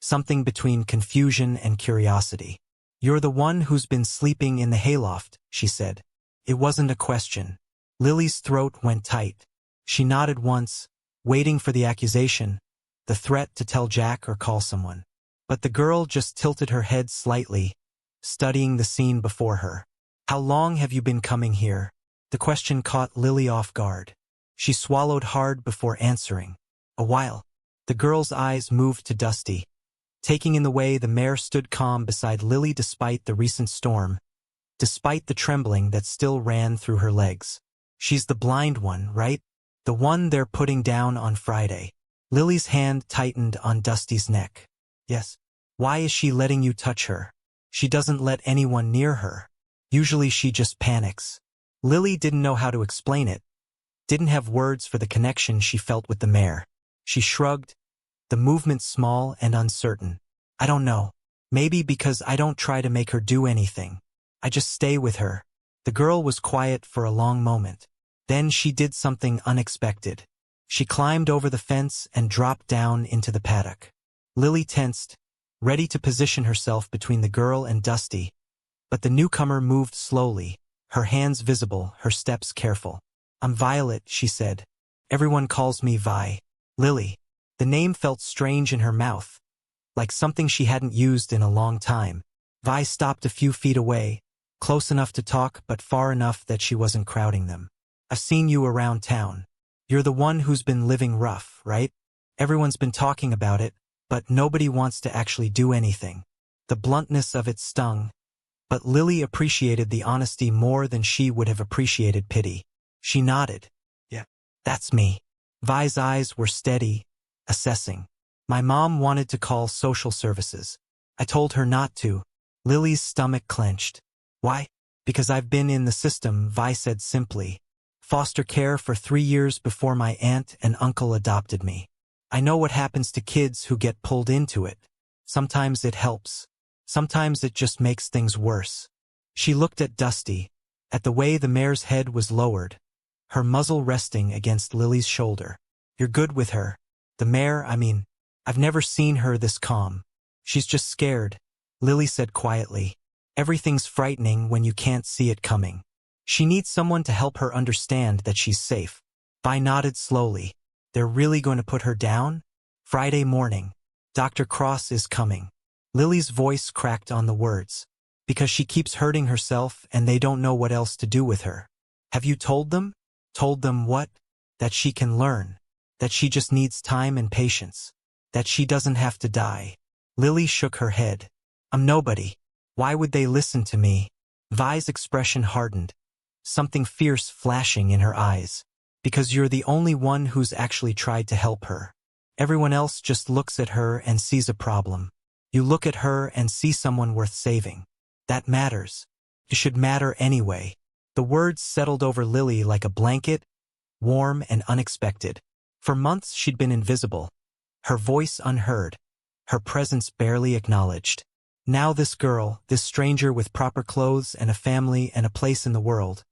something between confusion and curiosity. "You're the one who's been sleeping in the hayloft," she said. It wasn't a question. Lily's throat went tight. She nodded once, waiting for the accusation, the threat to tell Jack or call someone. But the girl just tilted her head slightly, studying the scene before her. "How long have you been coming here?" The question caught Lily off guard. She swallowed hard before answering. "A while." The girl's eyes moved to Dusty, taking in the way the mare stood calm beside Lily despite the recent storm, despite the trembling that still ran through her legs. "She's the blind one, right? The one they're putting down on Friday." Lily's hand tightened on Dusty's neck. "Yes." "Why is she letting you touch her?" "She doesn't let anyone near her. Usually she just panics." Lily didn't know how to explain it, didn't have words for the connection she felt with the mare. She shrugged, the movement small and uncertain. "I don't know. Maybe because I don't try to make her do anything. I just stay with her." The girl was quiet for a long moment. Then she did something unexpected. She climbed over the fence and dropped down into the paddock. Lily tensed, ready to position herself between the girl and Dusty, but the newcomer moved slowly, her hands visible, her steps careful. "I'm Violet," she said. "Everyone calls me Vi." Lily. The name felt strange in her mouth, like something she hadn't used in a long time. Vi stopped a few feet away, close enough to talk but far enough that she wasn't crowding them. "I've seen you around town. You're the one who's been living rough, right? Everyone's been talking about it, but nobody wants to actually do anything." The bluntness of it stung, but Lily appreciated the honesty more than she would have appreciated pity. She nodded. "Yeah, that's me." Vi's eyes were steady, assessing. "My mom wanted to call social services. I told her not to." Lily's stomach clenched. "Why?" "Because I've been in the system," Vi said simply. "Foster care for 3 years before my aunt and uncle adopted me. I know what happens to kids who get pulled into it. Sometimes it helps. Sometimes it just makes things worse." She looked at Dusty, at the way the mare's head was lowered, her muzzle resting against Lily's shoulder. "You're good with her. The mare, I mean. I've never seen her this calm." "She's just scared," Lily said quietly. "Everything's frightening when you can't see it coming. She needs someone to help her understand that she's safe." Vi nodded slowly. "They're really going to put her down?" "Friday morning. Dr. Cross is coming." Lily's voice cracked on the words. "Because she keeps hurting herself and they don't know what else to do with her." "Have you told them?" Told them what? That she can learn. That she just needs time and patience. That she doesn't have to die. Lily shook her head. I'm nobody. Why would they listen to me? Vi's expression hardened, something fierce flashing in her eyes. Because you're the only one who's actually tried to help her. Everyone else just looks at her and sees a problem. You look at her and see someone worth saving. That matters. It should matter anyway. The words settled over Lily like a blanket, warm and unexpected. For months she'd been invisible, her voice unheard, her presence barely acknowledged. Now this girl, this stranger with proper clothes and a family and a place in the world,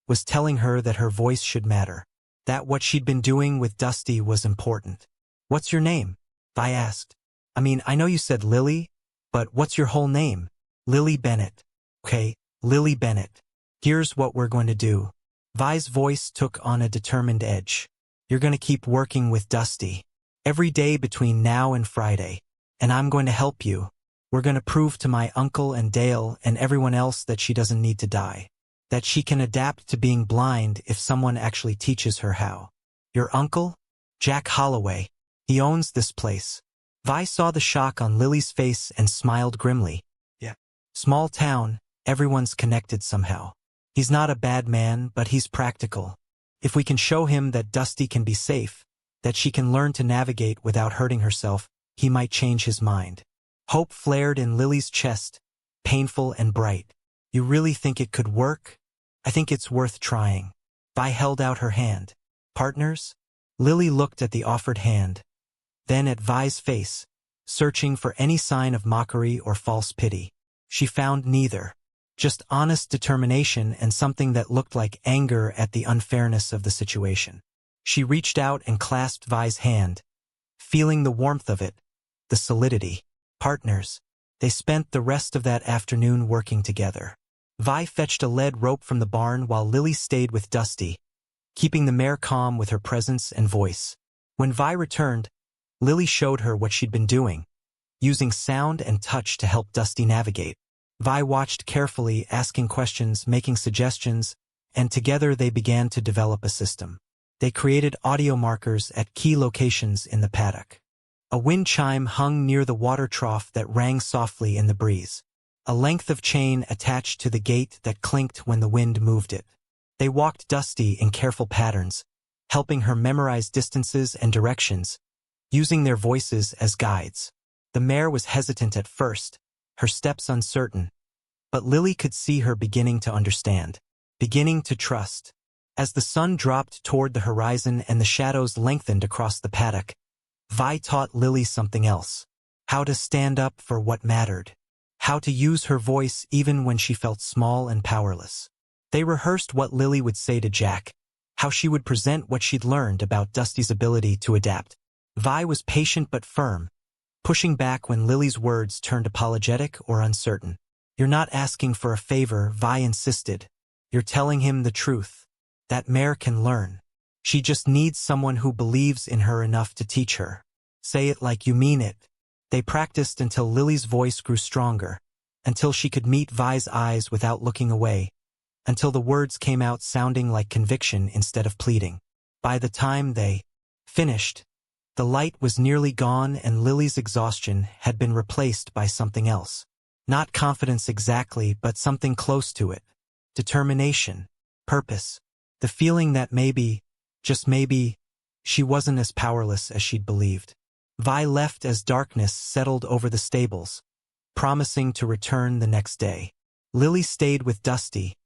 was telling her that her voice should matter. That what she'd been doing with Dusty was important. What's your name? Vi asked. I mean, I know you said Lily, but what's your whole name? Lily Bennett. Okay, Lily Bennett. Here's what we're going to do. Vi's voice took on a determined edge. You're going to keep working with Dusty. Every day between now and Friday. And I'm going to help you. We're going to prove to my uncle and Dale and everyone else that she doesn't need to die. That she can adapt to being blind if someone actually teaches her how. Your uncle? Jack Holloway. He owns this place. Vi saw the shock on Lily's face and smiled grimly. Yeah. Small town, everyone's connected somehow. He's not a bad man, but he's practical. If we can show him that Dusty can be safe, that she can learn to navigate without hurting herself, he might change his mind. Hope flared in Lily's chest, painful and bright. You really think it could work? I think it's worth trying. Vi held out her hand. Partners? Lily looked at the offered hand, then at Vi's face, searching for any sign of mockery or false pity. She found neither. Just honest determination and something that looked like anger at the unfairness of the situation. She reached out and clasped Vi's hand, feeling the warmth of it, the solidity. Partners. They spent the rest of that afternoon working together. Vi fetched a lead rope from the barn while Lily stayed with Dusty, keeping the mare calm with her presence and voice. When Vi returned, Lily showed her what she'd been doing, using sound and touch to help Dusty navigate. Vi watched carefully, asking questions, making suggestions, and together they began to develop a system. They created audio markers at key locations in the paddock. A wind chime hung near the water trough that rang softly in the breeze. A length of chain attached to the gate that clinked when the wind moved it. They walked Dusty in careful patterns, helping her memorize distances and directions, using their voices as guides. The mare was hesitant at first, her steps uncertain, but Lily could see her beginning to understand, beginning to trust. As the sun dropped toward the horizon and the shadows lengthened across the paddock, Vi taught Lily something else. How to stand up for what mattered. How to use her voice even when she felt small and powerless. They rehearsed what Lily would say to Jack, how she would present what she'd learned about Dusty's ability to adapt. Vi was patient but firm, pushing back when Lily's words turned apologetic or uncertain. You're not asking for a favor, Vi insisted. You're telling him the truth. That mare can learn. She just needs someone who believes in her enough to teach her. Say it like you mean it. They practiced until Lily's voice grew stronger, until she could meet Vi's eyes without looking away, until the words came out sounding like conviction instead of pleading. By the time they finished, the light was nearly gone and Lily's exhaustion had been replaced by something else. Not confidence exactly, but something close to it. Determination, purpose, the feeling that maybe, just maybe, she wasn't as powerless as she'd believed. Vi left as darkness settled over the stables, promising to return the next day. Lily stayed with Dusty,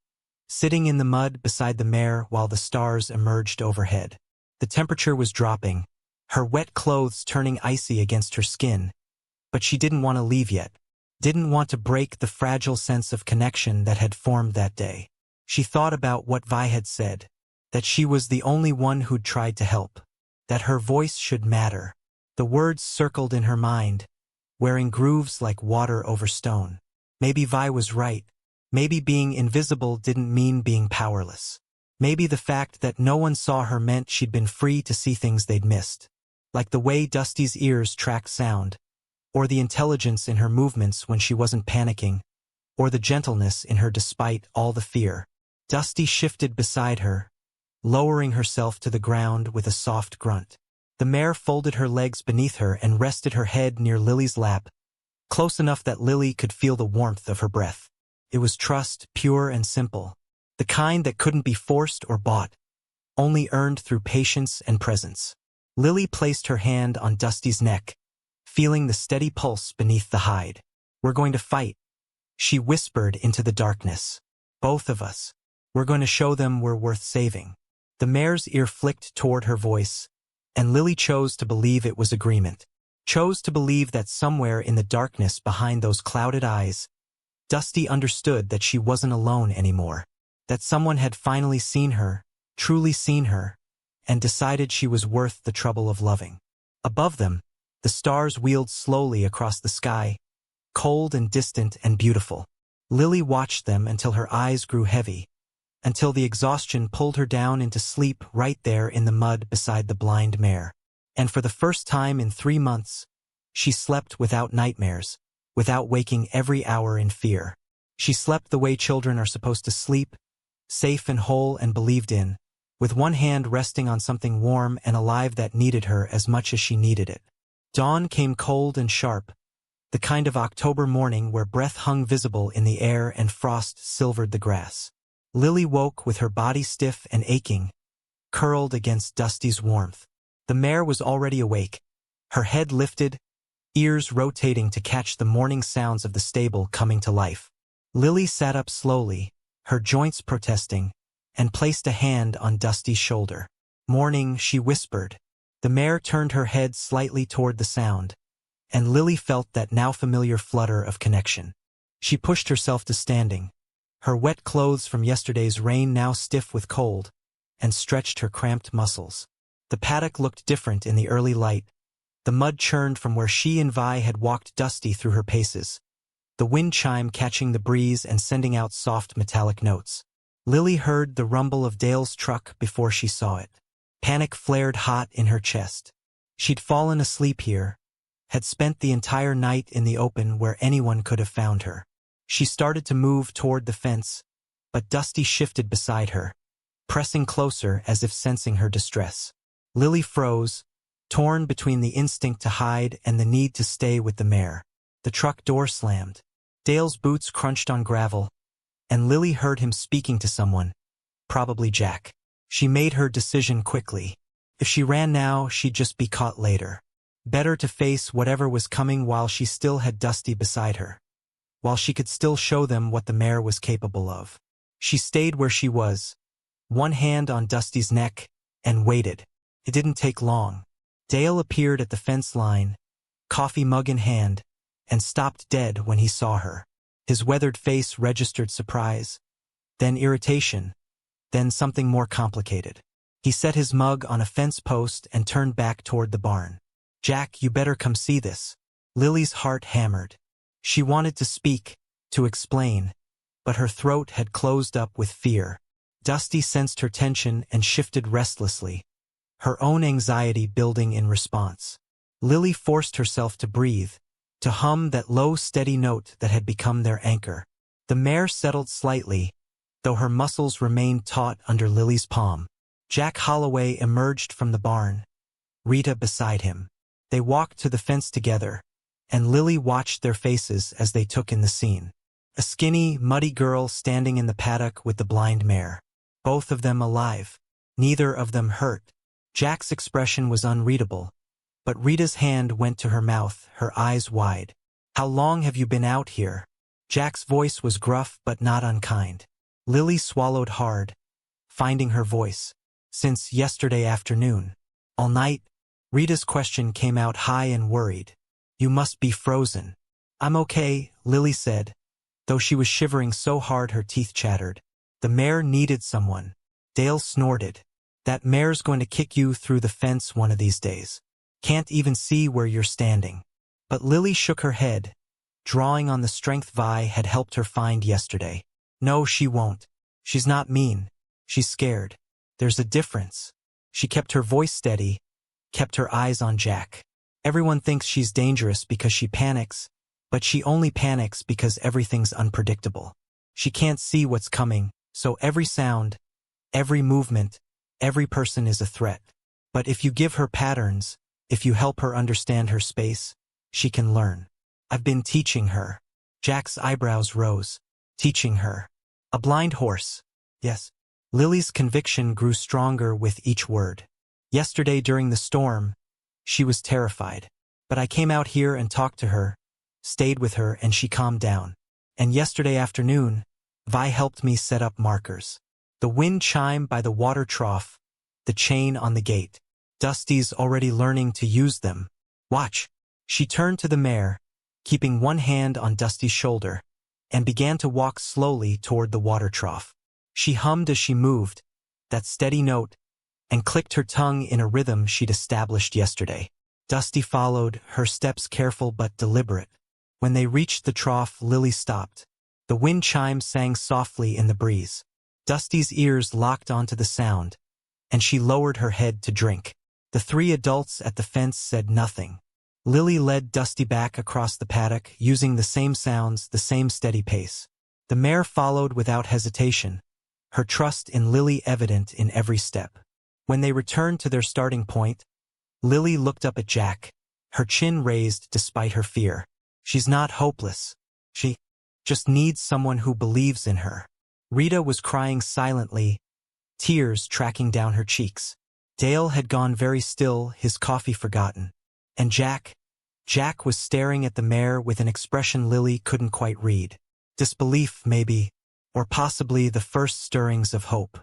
sitting in the mud beside the mare while the stars emerged overhead. The temperature was dropping, her wet clothes turning icy against her skin, but she didn't want to leave yet, didn't want to break the fragile sense of connection that had formed that day. She thought about what Vi had said, that she was the only one who'd tried to help, that her voice should matter. The words circled in her mind, wearing grooves like water over stone. Maybe Vi was right. Maybe being invisible didn't mean being powerless. Maybe the fact that no one saw her meant she'd been free to see things they'd missed, like the way Dusty's ears tracked sound, or the intelligence in her movements when she wasn't panicking, or the gentleness in her despite all the fear. Dusty shifted beside her, lowering herself to the ground with a soft grunt. The mare folded her legs beneath her and rested her head near Lily's lap, close enough that Lily could feel the warmth of her breath. It was trust, pure and simple, the kind that couldn't be forced or bought, only earned through patience and presence. Lily placed her hand on Dusty's neck, feeling the steady pulse beneath the hide. "We're going to fight," she whispered into the darkness. "Both of us. We're going to show them we're worth saving." The mare's ear flicked toward her voice, and Lily chose to believe it was agreement. Chose to believe that somewhere in the darkness behind those clouded eyes, Dusty understood that she wasn't alone anymore, that someone had finally seen her, truly seen her, and decided she was worth the trouble of loving. Above them, the stars wheeled slowly across the sky, cold and distant and beautiful. Lily watched them until her eyes grew heavy, until the exhaustion pulled her down into sleep right there in the mud beside the blind mare. And for the first time in 3 months, she slept without nightmares, without waking every hour in fear. She slept the way children are supposed to sleep, safe and whole and believed in, with one hand resting on something warm and alive that needed her as much as she needed it. Dawn came cold and sharp, the kind of October morning where breath hung visible in the air and frost silvered the grass. Lily woke with her body stiff and aching, curled against Dusty's warmth. The mare was already awake, her head lifted, ears rotating to catch the morning sounds of the stable coming to life. Lily sat up slowly, her joints protesting, and placed a hand on Dusty's shoulder. "Morning," she whispered. The mare turned her head slightly toward the sound, and Lily felt that now familiar flutter of connection. She pushed herself to standing, her wet clothes from yesterday's rain now stiff with cold, and stretched her cramped muscles. The paddock looked different in the early light. The mud churned from where she and Vi had walked Dusty through her paces, the wind chime catching the breeze and sending out soft metallic notes. Lily heard the rumble of Dale's truck before she saw it. Panic flared hot in her chest. She'd fallen asleep here, had spent the entire night in the open where anyone could have found her. She started to move toward the fence, but Dusty shifted beside her, pressing closer as if sensing her distress. Lily froze, torn between the instinct to hide and the need to stay with the mare. The truck door slammed. Dale's boots crunched on gravel, and Lily heard him speaking to someone, probably Jack. She made her decision quickly. If she ran now, she'd just be caught later. Better to face whatever was coming while she still had Dusty beside her, while she could still show them what the mare was capable of. She stayed where she was, one hand on Dusty's neck, and waited. It didn't take long. Dale appeared at the fence line, coffee mug in hand, and stopped dead when he saw her. His weathered face registered surprise, then irritation, then something more complicated. He set his mug on a fence post and turned back toward the barn. "Jack, you better come see this." Lily's heart hammered. She wanted to speak, to explain, but her throat had closed up with fear. Dusty sensed her tension and shifted restlessly, her own anxiety building in response. Lily forced herself to breathe, to hum that low, steady note that had become their anchor. The mare settled slightly, though her muscles remained taut under Lily's palm. Jack Holloway emerged from the barn, Rita beside him. They walked to the fence together, and Lily watched their faces as they took in the scene. A skinny, muddy girl standing in the paddock with the blind mare. Both of them alive. Neither of them hurt. Jack's expression was unreadable, but Rita's hand went to her mouth, her eyes wide. "How long have you been out here?" Jack's voice was gruff but not unkind. Lily swallowed hard, finding her voice. "Since yesterday afternoon." "All night?" Rita's question came out high and worried. "You must be frozen." "I'm okay," Lily said, though she was shivering so hard her teeth chattered. "The mare needed someone." Dale snorted. "That mare's going to kick you through the fence one of these days. Can't even see where you're standing." But Lily shook her head, drawing on the strength Vi had helped her find yesterday. "No, she won't. She's not mean. She's scared. There's a difference." She kept her voice steady, kept her eyes on Jack. "Everyone thinks she's dangerous because she panics, but she only panics because everything's unpredictable. She can't see what's coming, so every sound, every movement, every person is a threat. But if you give her patterns, if you help her understand her space, she can learn. I've been teaching her. Jack's eyebrows rose. Teaching her. A blind horse. Yes. Lily's conviction grew stronger with each word. Yesterday during the storm, she was terrified. But I came out here and talked to her, stayed with her, and she calmed down. And yesterday afternoon, Vi helped me set up markers. The wind chime by the water trough, the chain on the gate. Dusty's already learning to use them. Watch. She turned to the mare, keeping one hand on Dusty's shoulder, and began to walk slowly toward the water trough. She hummed as she moved, that steady note, and clicked her tongue in a rhythm she'd established yesterday. Dusty followed, her steps careful but deliberate. When they reached the trough, Lily stopped. The wind chimes sang softly in the breeze. Dusty's ears locked onto the sound, and she lowered her head to drink. The three adults at the fence said nothing. Lily led Dusty back across the paddock, using the same sounds, the same steady pace. The mare followed without hesitation, her trust in Lily evident in every step. When they returned to their starting point, Lily looked up at Jack, her chin raised despite her fear. She's not hopeless. She just needs someone who believes in her. Rita was crying silently, tears tracking down her cheeks. Dale had gone very still, his coffee forgotten. And Jack was staring at the mare with an expression Lily couldn't quite read. Disbelief, maybe, or possibly the first stirrings of hope.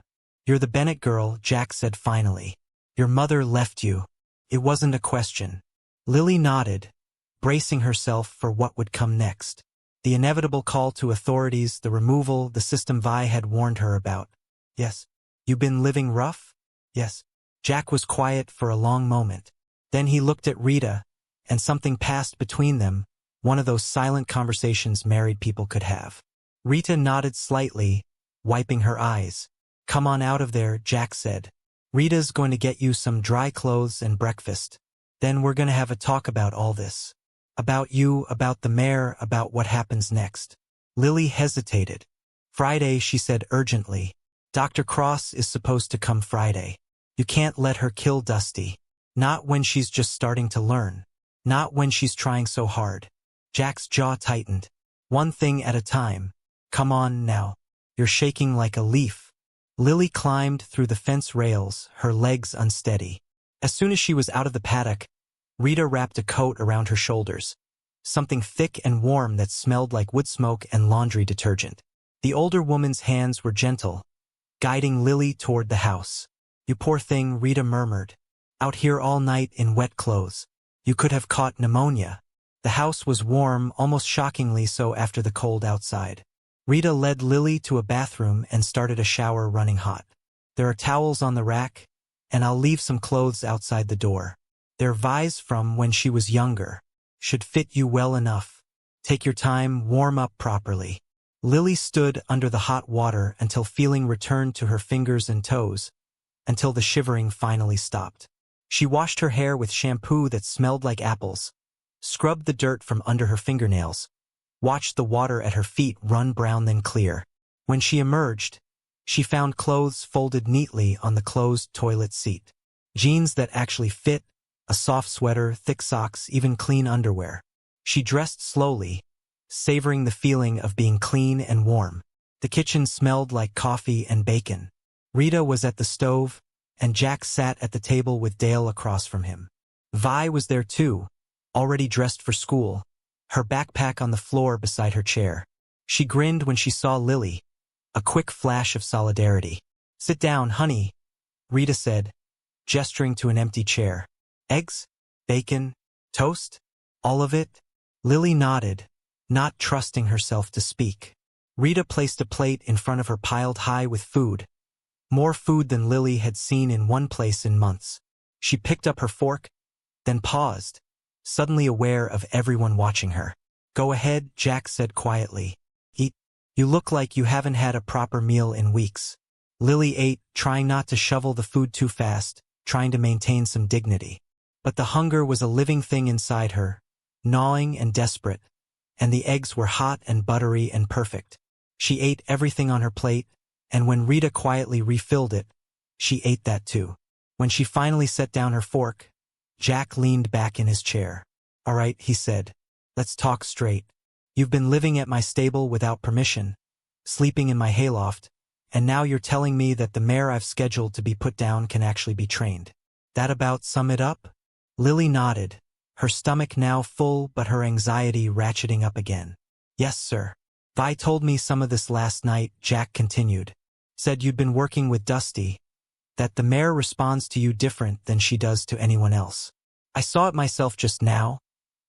"You're the Bennett girl," Jack said finally. "Your mother left you." It wasn't a question. Lily nodded, bracing herself for what would come next. The inevitable call to authorities, the removal, the system Vi had warned her about. "Yes. You been living rough?" "Yes." Jack was quiet for a long moment. Then he looked at Rita, and something passed between them, one of those silent conversations married people could have. Rita nodded slightly, wiping her eyes. "Come on out of there," Jack said. "Rita's going to get you some dry clothes and breakfast. Then we're going to have a talk about all this. About you, about the mare, about what happens next." Lily hesitated. "Friday," she said urgently. "Dr. Cross is supposed to come Friday. You can't let her kill Dusty. Not when she's just starting to learn. Not when she's trying so hard." Jack's jaw tightened. "One thing at a time. Come on now. You're shaking like a leaf." Lily climbed through the fence rails, her legs unsteady. As soon as she was out of the paddock, Rita wrapped a coat around her shoulders. Something thick and warm that smelled like wood smoke and laundry detergent. The older woman's hands were gentle, guiding Lily toward the house. "You poor thing," Rita murmured. "Out here all night in wet clothes. You could have caught pneumonia." The house was warm, almost shockingly so after the cold outside. Rita led Lily to a bathroom and started a shower running hot. "There are towels on the rack, and I'll leave some clothes outside the door. They're Vi's from when she was younger. Should fit you well enough. Take your time, warm up properly." Lily stood under the hot water until feeling returned to her fingers and toes, until the shivering finally stopped. She washed her hair with shampoo that smelled like apples, scrubbed the dirt from under her fingernails, watched the water at her feet run brown then clear. When she emerged, she found clothes folded neatly on the closed toilet seat. Jeans that actually fit, a soft sweater, thick socks, even clean underwear. She dressed slowly, savoring the feeling of being clean and warm. The kitchen smelled like coffee and bacon. Rita was at the stove, and Jack sat at the table with Dale across from him. Vi was there too, already dressed for school, her backpack on the floor beside her chair. She grinned when she saw Lily, a quick flash of solidarity. "Sit down, honey," Rita said, gesturing to an empty chair. "Eggs? Bacon? Toast? All of it?" Lily nodded, not trusting herself to speak. Rita placed a plate in front of her piled high with food, more food than Lily had seen in one place in months. She picked up her fork, then paused, suddenly aware of everyone watching her. "Go ahead," Jack said quietly. "Eat. You look like you haven't had a proper meal in weeks." Lily ate, trying not to shovel the food too fast, trying to maintain some dignity. But the hunger was a living thing inside her, gnawing and desperate, and the eggs were hot and buttery and perfect. She ate everything on her plate, and when Rita quietly refilled it, She ate that too. When she finally set down her fork, Jack leaned back in his chair. "All right," he said. "Let's talk straight. You've been living at my stable without permission, sleeping in my hayloft, and now you're telling me that the mare I've scheduled to be put down can actually be trained. That about sum it up?" Lily nodded, her stomach now full but her anxiety ratcheting up again. "Yes, sir. Vi told me some of this last night," Jack continued. "Said you'd been working with Dusty, that the mare responds to you different than she does to anyone else. I saw it myself just now,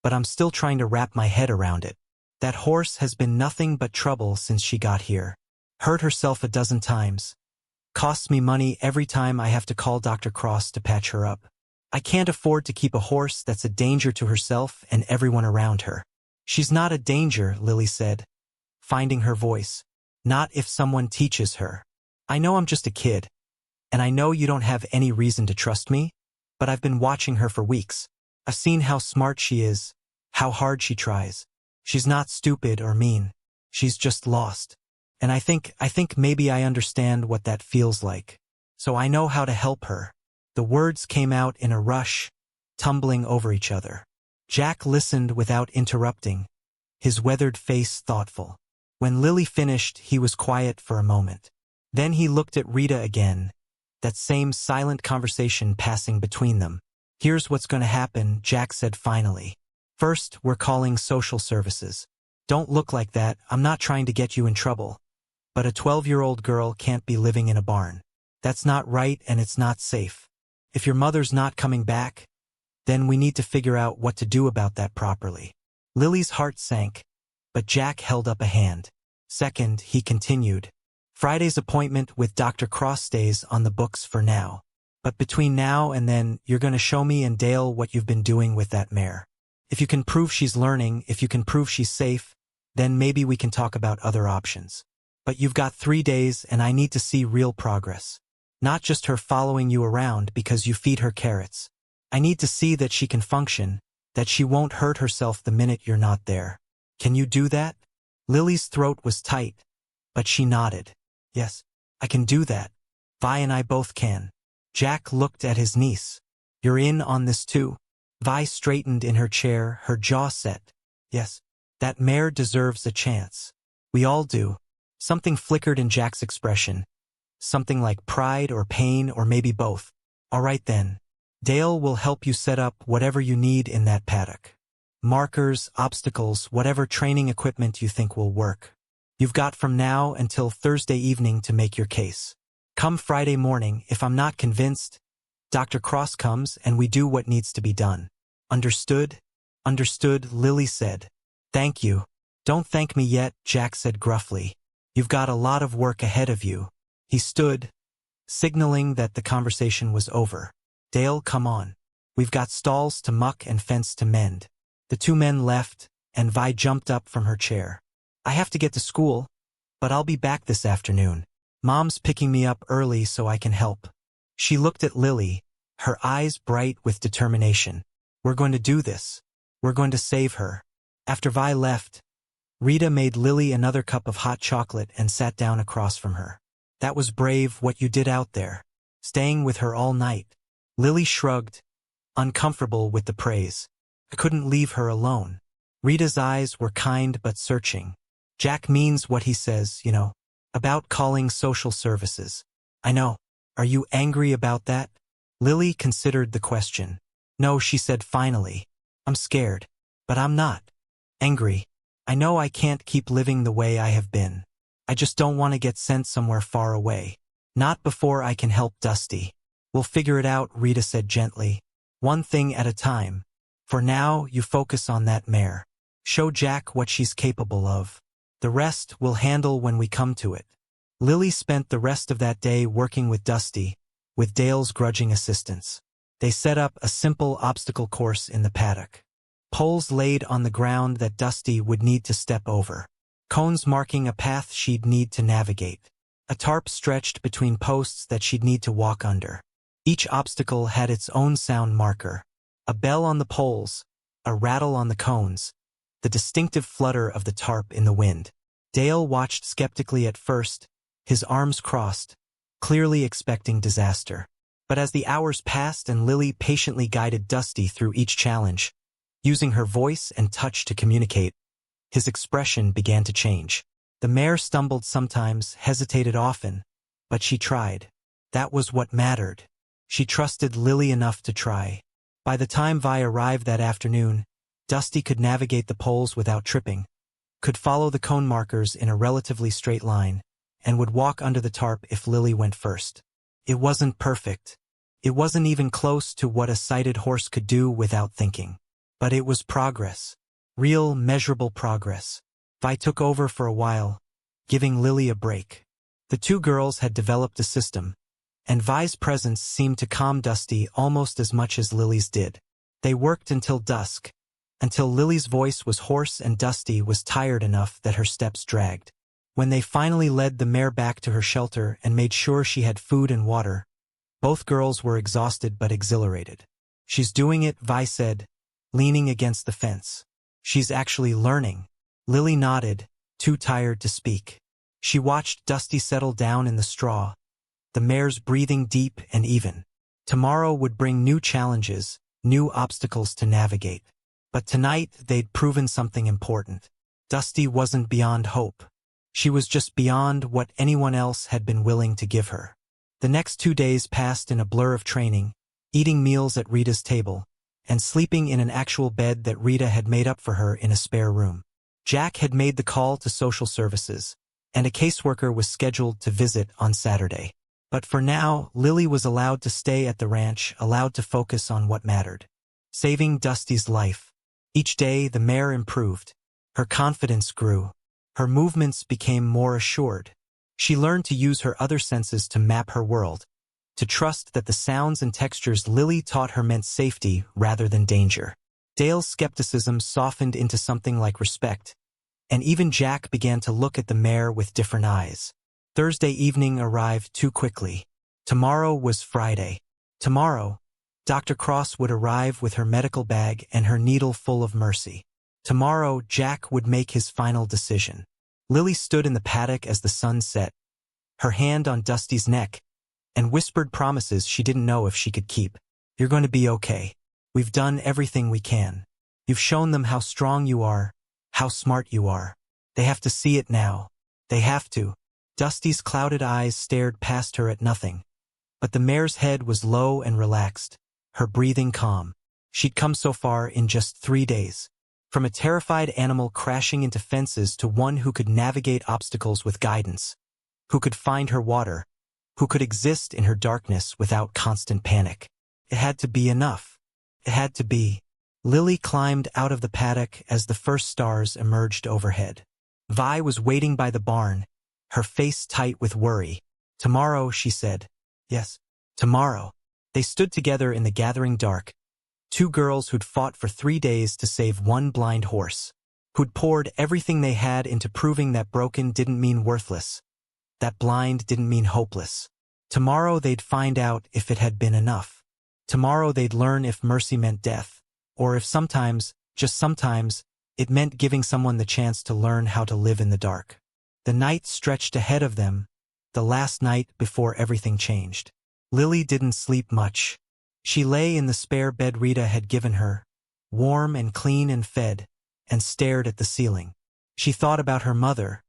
but I'm still trying to wrap my head around it. That horse has been nothing but trouble since she got here. Hurt herself a dozen times. Costs me money every time I have to call Dr. Cross to patch her up. I can't afford to keep a horse that's a danger to herself and everyone around her." "She's not a danger," Lily said, finding her voice. "Not if someone teaches her. I know I'm just a kid, and I know you don't have any reason to trust me, but I've been watching her for weeks. I've seen how smart she is, how hard she tries. She's not stupid or mean. She's just lost. And I think maybe I understand what that feels like. So I know how to help her." The words came out in a rush, tumbling over each other. Jack listened without interrupting, his weathered face thoughtful. When Lily finished, he was quiet for a moment. Then he looked at Rita again, that same silent conversation passing between them. "Here's what's going to happen," Jack said finally. "First, we're calling social services. Don't look like that, I'm not trying to get you in trouble. But a 12-year-old girl can't be living in a barn. That's not right and it's not safe. If your mother's not coming back, then we need to figure out what to do about that properly." Lily's heart sank, but Jack held up a hand. "Second," he continued, "Friday's appointment with Dr. Cross stays on the books for now. But between now and then, you're going to show me and Dale what you've been doing with that mare. If you can prove she's learning, if you can prove she's safe, then maybe we can talk about other options. But you've got 3 days and I need to see real progress. Not just her following you around because you feed her carrots. I need to see that she can function, that she won't hurt herself the minute you're not there. Can you do that?" Lily's throat was tight, but she nodded. "Yes, I can do that. Vi and I both can." Jack looked at his niece. "You're in on this too?" Vi straightened in her chair, her jaw set. "Yes, that mare deserves a chance. We all do." Something flickered in Jack's expression. Something like pride or pain or maybe both. "All right then. Dale will help you set up whatever you need in that paddock. Markers, obstacles, whatever training equipment you think will work. You've got from now until Thursday evening to make your case. Come Friday morning, if I'm not convinced, Dr. Cross comes and we do what needs to be done. Understood?" "Understood," Lily said. "Thank you." "Don't thank me yet," Jack said gruffly. "You've got a lot of work ahead of you." He stood, signaling that the conversation was over. "Dale, come on. We've got stalls to muck and fence to mend." The two men left, and Vi jumped up from her chair. "I have to get to school, but I'll be back this afternoon. Mom's picking me up early so I can help." She looked at Lily, her eyes bright with determination. "We're going to do this. We're going to save her." After Vi left, Rita made Lily another cup of hot chocolate and sat down across from her. "That was brave what you did out there, staying with her all night." Lily shrugged, uncomfortable with the praise. "I couldn't leave her alone." Rita's eyes were kind but searching. "Jack means what he says, you know, about calling social services." "I know. Are you angry about that?" Lily considered the question. "No," she said finally. "I'm scared. But I'm not angry. I know I can't keep living the way I have been. I just don't want to get sent somewhere far away. Not before I can help Dusty." "We'll figure it out," Rita said gently. "One thing at a time. For now, you focus on that mare. Show Jack what she's capable of. The rest we'll handle when we come to it." Lily spent the rest of that day working with Dusty, with Dale's grudging assistance. They set up a simple obstacle course in the paddock. Poles laid on the ground that Dusty would need to step over. Cones marking a path she'd need to navigate. A tarp stretched between posts that she'd need to walk under. Each obstacle had its own sound marker. A bell on the poles, a rattle on the cones, the distinctive flutter of the tarp in the wind. Dale watched skeptically at first, his arms crossed, clearly expecting disaster. But as the hours passed and Lily patiently guided Dusty through each challenge, using her voice and touch to communicate, his expression began to change. The mare stumbled sometimes, hesitated often, but she tried. That was what mattered. She trusted Lily enough to try. By the time Vi arrived that afternoon, Dusty could navigate the poles without tripping, could follow the cone markers in a relatively straight line, and would walk under the tarp if Lily went first. It wasn't perfect. It wasn't even close to what a sighted horse could do without thinking. But it was progress. Real, measurable progress. Vi took over for a while, giving Lily a break. The two girls had developed a system, and Vi's presence seemed to calm Dusty almost as much as Lily's did. They worked until dusk, until Lily's voice was hoarse and Dusty was tired enough that her steps dragged. When they finally led the mare back to her shelter and made sure she had food and water, both girls were exhausted but exhilarated. "She's doing it," Vi said, leaning against the fence. "She's actually learning." Lily nodded, too tired to speak. She watched Dusty settle down in the straw, the mare's breathing deep and even. Tomorrow would bring new challenges, new obstacles to navigate. But tonight they'd proven something important. Dusty wasn't beyond hope. She was just beyond what anyone else had been willing to give her. The next 2 days passed in a blur of training, eating meals at Rita's table, and sleeping in an actual bed that Rita had made up for her in a spare room. Jack had made the call to social services, and a caseworker was scheduled to visit on Saturday. But for now, Lily was allowed to stay at the ranch, allowed to focus on what mattered. Saving Dusty's life. Each day, the mare improved. Her confidence grew. Her movements became more assured. She learned to use her other senses to map her world, to trust that the sounds and textures Lily taught her meant safety rather than danger. Dale's skepticism softened into something like respect, and even Jack began to look at the mare with different eyes. Thursday evening arrived too quickly. Tomorrow was Friday. Tomorrow, Dr. Cross would arrive with her medical bag and her needle full of mercy. Tomorrow, Jack would make his final decision. Lily stood in the paddock as the sun set, her hand on Dusty's neck, and whispered promises she didn't know if she could keep. "You're going to be okay. We've done everything we can. You've shown them how strong you are, how smart you are. They have to see it now. They have to." Dusty's clouded eyes stared past her at nothing, but the mare's head was low and relaxed, her breathing calm. She'd come so far in just 3 days. From a terrified animal crashing into fences to one who could navigate obstacles with guidance, who could find her water, who could exist in her darkness without constant panic. It had to be enough. It had to be. Lily climbed out of the paddock as the first stars emerged overhead. Vi was waiting by the barn, her face tight with worry. "Tomorrow," she said. "Yes, tomorrow." They stood together in the gathering dark, two girls who'd fought for 3 days to save one blind horse, who'd poured everything they had into proving that broken didn't mean worthless, that blind didn't mean hopeless. Tomorrow they'd find out if it had been enough. Tomorrow they'd learn if mercy meant death, or if sometimes, just sometimes, it meant giving someone the chance to learn how to live in the dark. The night stretched ahead of them, the last night before everything changed. Lily didn't sleep much. She lay in the spare bed Rita had given her, warm and clean and fed, and stared at the ceiling. She thought about her mother,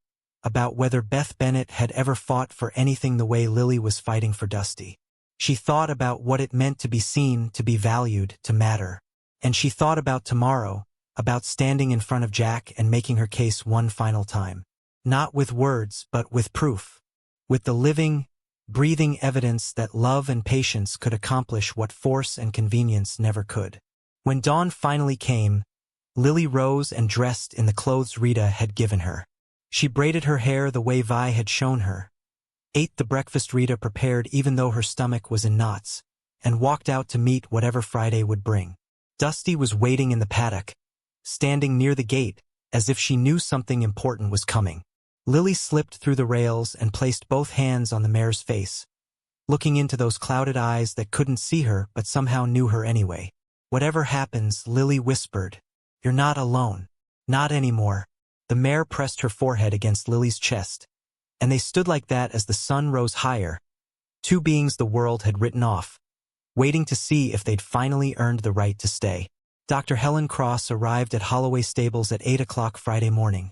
about whether Beth Bennett had ever fought for anything the way Lily was fighting for Dusty. She thought about what it meant to be seen, to be valued, to matter. And she thought about tomorrow, about standing in front of Jack and making her case one final time. Not with words, but with proof. With the living, breathing evidence that love and patience could accomplish what force and convenience never could. When dawn finally came, Lily rose and dressed in the clothes Rita had given her. She braided her hair the way Vi had shown her, ate the breakfast Rita prepared even though her stomach was in knots, and walked out to meet whatever Friday would bring. Dusty was waiting in the paddock, standing near the gate, as if she knew something important was coming. Lily slipped through the rails and placed both hands on the mare's face, looking into those clouded eyes that couldn't see her but somehow knew her anyway. "Whatever happens," Lily whispered, "you're not alone. Not anymore." The mare pressed her forehead against Lily's chest, and they stood like that as the sun rose higher, Two beings the world had written off, waiting to see if they'd finally earned the right to stay. Dr. Helen Cross arrived at Holloway Stables at 8 o'clock Friday morning,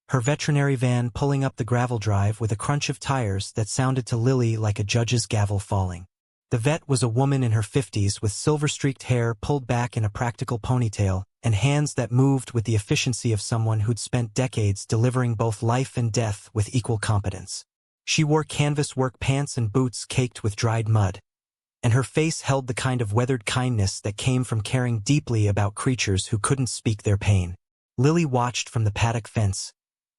her veterinary van pulling up the gravel drive with a crunch of tires that sounded to Lily like a judge's gavel falling. The vet was a woman in her 50s with silver-streaked hair pulled back in a practical ponytail and hands that moved with the efficiency of someone who'd spent decades delivering both life and death with equal competence. She wore canvas work pants and boots caked with dried mud, and her face held the kind of weathered kindness that came from caring deeply about creatures who couldn't speak their pain. Lily watched from the paddock fence,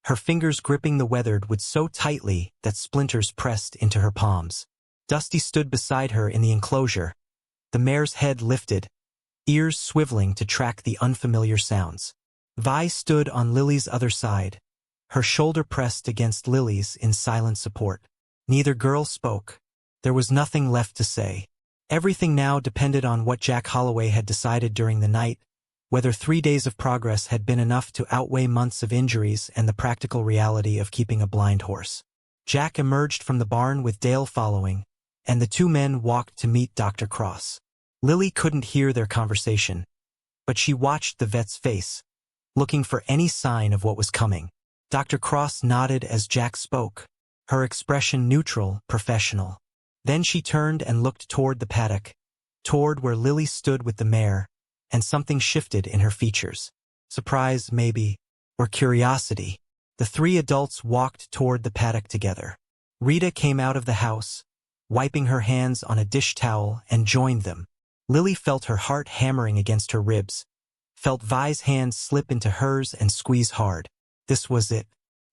her fingers gripping the weathered wood so tightly that splinters pressed into her palms. Dusty stood beside her in the enclosure, the mare's head lifted, ears swiveling to track the unfamiliar sounds. Vi stood on Lily's other side, her shoulder pressed against Lily's in silent support. Neither girl spoke. There was nothing left to say. Everything now depended on what Jack Holloway had decided during the night, whether 3 days of progress had been enough to outweigh months of injuries and the practical reality of keeping a blind horse. Jack emerged from the barn with Dale following, and the two men walked to meet Dr. Cross. Lily couldn't hear their conversation, but she watched the vet's face, looking for any sign of what was coming. Dr. Cross nodded as Jack spoke, her expression neutral, professional. Then she turned and looked toward the paddock, toward where Lily stood with the mare, and something shifted in her features. Surprise, maybe, or curiosity. The three adults walked toward the paddock together. Rita came out of the house, wiping her hands on a dish towel, and joined them. Lily felt her heart hammering against her ribs, felt Vi's hand slip into hers and squeeze hard. This was it,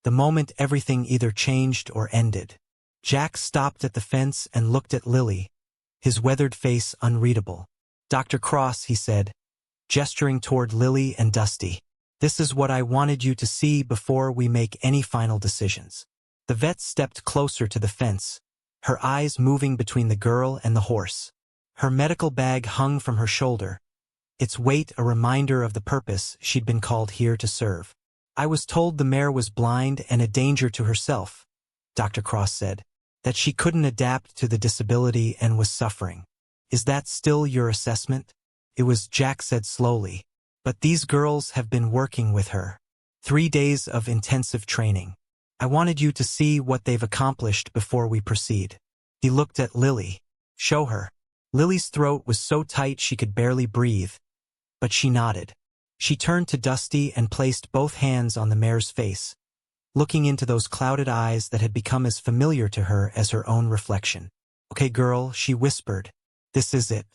the moment everything either changed or ended. Jack stopped at the fence and looked at Lily, his weathered face unreadable. "Dr. Cross," he said, gesturing toward Lily and Dusty. "This is what I wanted you to see before we make any final decisions." The vet stepped closer to the fence, her eyes moving between the girl and the horse. Her medical bag hung from her shoulder, its weight a reminder of the purpose she'd been called here to serve. "I was told the mare was blind and a danger to herself," Dr. Cross said, "that she couldn't adapt to the disability and was suffering. Is that still your assessment?" "It was," Jack said slowly, "but these girls have been working with her. 3 days of intensive training. I wanted you to see what they've accomplished before we proceed." He looked at Lily. "Show her." Lily's throat was so tight she could barely breathe, but she nodded. She turned to Dusty and placed both hands on the mare's face, looking into those clouded eyes that had become as familiar to her as her own reflection. "Okay, girl," she whispered. "This is it.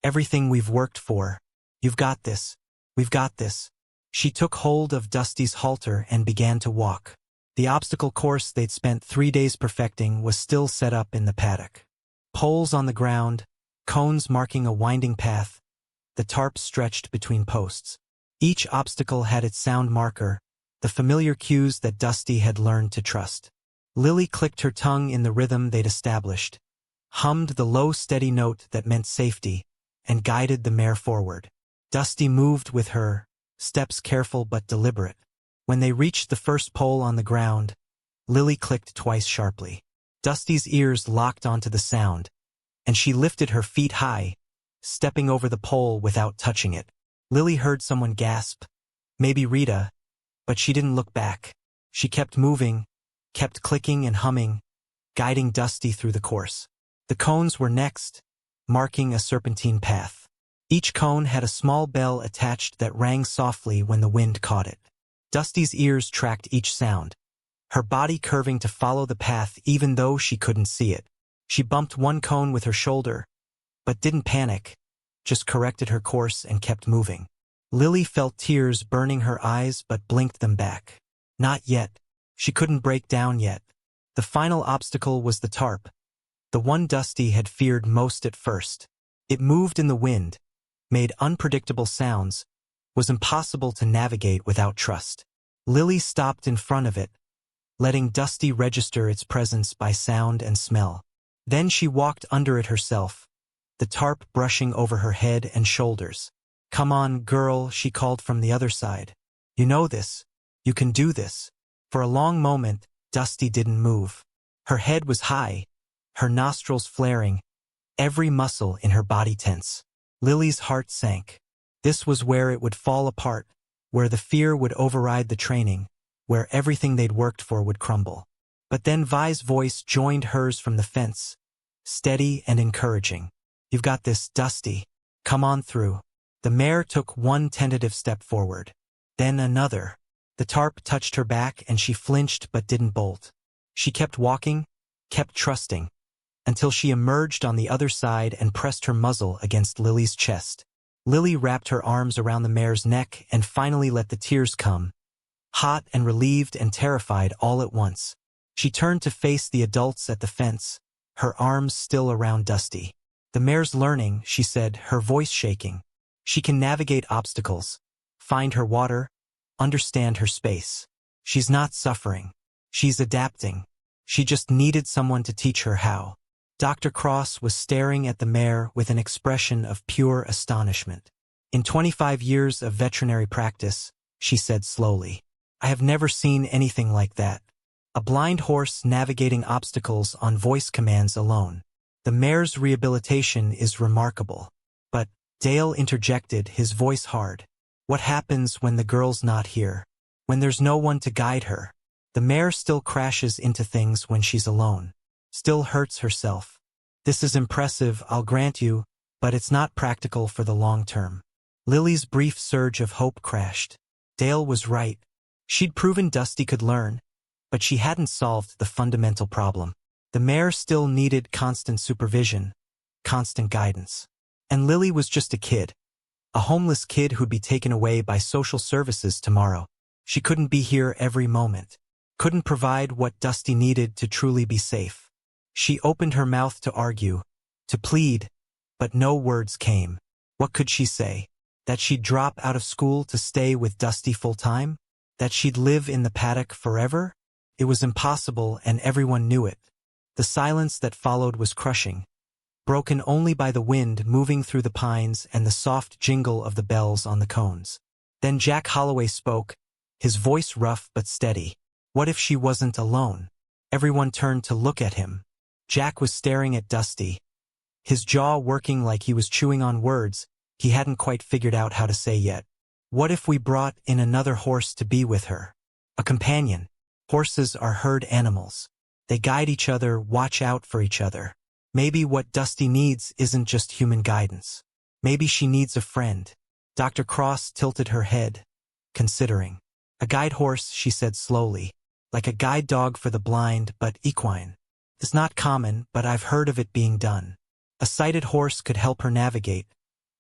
Everything we've worked for. You've got this. We've got this." She took hold of Dusty's halter and began to walk. The obstacle course they'd spent 3 days perfecting was still set up in the paddock. Poles on the ground, cones marking a winding path, the tarp stretched between posts. Each obstacle had its sound marker, the familiar cues that Dusty had learned to trust. Lily clicked her tongue in the rhythm they'd established, hummed the low, steady note that meant safety, and guided the mare forward. Dusty moved with her, steps careful but deliberate. When they reached the first pole on the ground, Lily clicked twice sharply. Dusty's ears locked onto the sound, and she lifted her feet high, stepping over the pole without touching it. Lily heard someone gasp, maybe Rita, but she didn't look back. She kept moving, kept clicking and humming, guiding Dusty through the course. The cones were next, marking a serpentine path. Each cone had a small bell attached that rang softly when the wind caught it. Dusty's ears tracked each sound, her body curving to follow the path even though she couldn't see it. She bumped one cone with her shoulder, but didn't panic, just corrected her course and kept moving. Lily felt tears burning her eyes but blinked them back. Not yet. She couldn't break down yet. The final obstacle was the tarp, the one Dusty had feared most at first. It moved in the wind, made unpredictable sounds, was impossible to navigate without trust. Lily stopped in front of it, letting Dusty register its presence by sound and smell. Then she walked under it herself, the tarp brushing over her head and shoulders. "Come on, girl," she called from the other side. "You know this. You can do this." For a long moment, Dusty didn't move. Her head was high, her nostrils flaring, every muscle in her body tense. Lily's heart sank. This was where it would fall apart, where the fear would override the training, where everything they'd worked for would crumble. But then Vi's voice joined hers from the fence, steady and encouraging. "You've got this, Dusty. Come on through." The mare took one tentative step forward. Then another. The tarp touched her back and she flinched but didn't bolt. She kept walking, kept trusting, until she emerged on the other side and pressed her muzzle against Lily's chest. Lily wrapped her arms around the mare's neck and finally let the tears come, hot and relieved and terrified all at once. She turned to face the adults at the fence, her arms still around Dusty. "The mare's learning," she said, her voice shaking. "She can navigate obstacles, find her water, understand her space. She's not suffering. She's adapting. She just needed someone to teach her how." Dr. Cross was staring at the mare with an expression of pure astonishment. "In 25 years of veterinary practice," she said slowly, "I have never seen anything like that. A blind horse navigating obstacles on voice commands alone. The mare's rehabilitation is remarkable." "But," Dale interjected, his voice hard, "what happens when the girl's not here? When there's no one to guide her? The mare still crashes into things when she's alone. Still hurts herself. This is impressive, I'll grant you, but it's not practical for the long term." Lily's brief surge of hope crashed. Dale was right. She'd proven Dusty could learn, but she hadn't solved the fundamental problem. The mare still needed constant supervision, constant guidance. And Lily was just a kid. A homeless kid who'd be taken away by social services tomorrow. She couldn't be here every moment. Couldn't provide what Dusty needed to truly be safe. She opened her mouth to argue, to plead, but no words came. What could she say? That she'd drop out of school to stay with Dusty full-time? That she'd live in the paddock forever? It was impossible, and everyone knew it. The silence that followed was crushing, broken only by the wind moving through the pines and the soft jingle of the bells on the cones. Then Jack Holloway spoke, his voice rough but steady. What if she wasn't alone? Everyone turned to look at him. Jack was staring at Dusty, his jaw working like he was chewing on words he hadn't quite figured out how to say yet. "What if we brought in another horse to be with her? A companion? Horses are herd animals. They guide each other, watch out for each other. Maybe what Dusty needs isn't just human guidance. Maybe she needs a friend." Dr. Cross tilted her head, considering. "A guide horse," she said slowly, "like a guide dog for the blind, but equine. It's not common, but I've heard of it being done. A sighted horse could help her navigate,